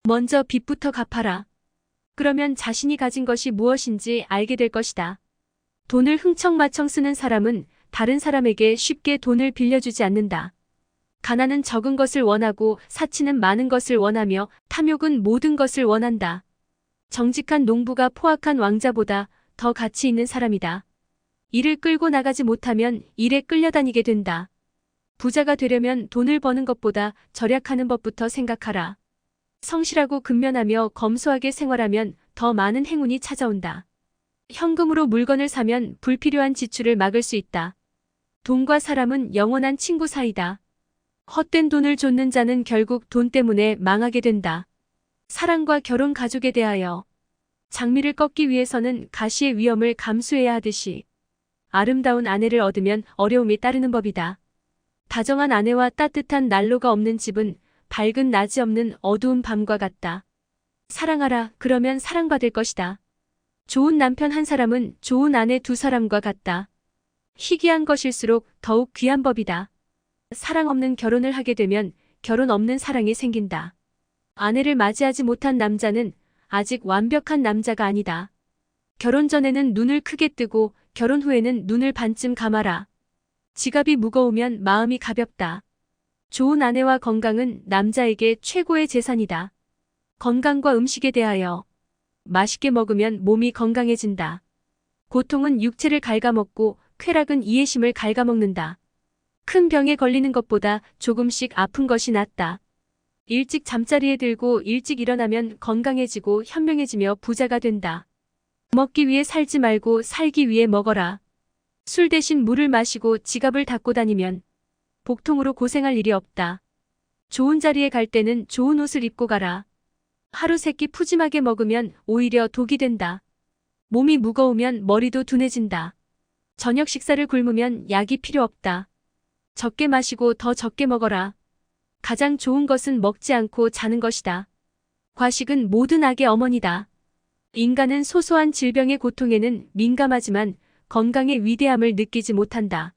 먼저 빚부터 갚아라. 그러면 자신이 가진 것이 무엇인지 알게 될 것이다. 돈을 흥청마청 쓰는 사람은 다른 사람에게 쉽게 돈을 빌려주지 않는다. 가난은 적은 것을 원하고 사치는 많은 것을 원하며 탐욕은 모든 것을 원한다. 정직한 농부가 포악한 왕자보다 더 가치 있는 사람이다. 일을 끌고 나가지 못하면 일에 끌려다니게 된다. 부자가 되려면 돈을 버는 것보다 절약하는 법부터 생각하라. 성실하고 근면하며 검소하게 생활하면 더 많은 행운이 찾아온다. 현금으로 물건을 사면 불필요한 지출을 막을 수 있다. 돈과 사람은 영원한 친구 사이다. 헛된 돈을 좇는 자는 결국 돈 때문에 망하게 된다. 사랑과 결혼 가족에 대하여 장미를 꺾기 위해서는 가시의 위험을 감수해야 하듯이 아름다운 아내를 얻으면 어려움이 따르는 법이다. 다정한 아내와 따뜻한 난로가 없는 집은 밝은 낮이 없는 어두운 밤과 같다. 사랑하라. 그러면 사랑받을 것이다. 좋은 남편 한 사람은 좋은 아내 두 사람과 같다. 희귀한 것일수록 더욱 귀한 법이다. 사랑 없는 결혼을 하게 되면 결혼 없는 사랑이 생긴다. 아내를 맞이하지 못한 남자는 아직 완벽한 남자가 아니다. 결혼 전에는 눈을 크게 뜨고 결혼 후에는 눈을 반쯤 감아라. 지갑이 무거우면 마음이 가볍다. 좋은 아내와 건강은 남자에게 최고의 재산이다. 건강과 음식에 대하여 맛있게 먹으면 몸이 건강해진다. 고통은 육체를 갉아먹고 쾌락은 이해심을 갉아먹는다. 큰 병에 걸리는 것보다 조금씩 아픈 것이 낫다. 일찍 잠자리에 들고 일찍 일어나면 건강해지고 현명해지며 부자가 된다. 먹기 위해 살지 말고 살기 위해 먹어라. 술 대신 물을 마시고 지갑을 닫고 다니면 복통으로 고생할 일이 없다. 좋은 자리에 갈 때는 좋은 옷을 입고 가라. 하루 세 끼 푸짐하게 먹으면 오히려 독이 된다. 몸이 무거우면 머리도 둔해진다. 저녁 식사를 굶으면 약이 필요 없다. 적게 마시고 더 적게 먹어라. 가장 좋은 것은 먹지 않고 자는 것이다. 과식은 모든 악의 어머니다. 인간은 소소한 질병의 고통에는 민감하지만 건강의 위대함을 느끼지 못한다.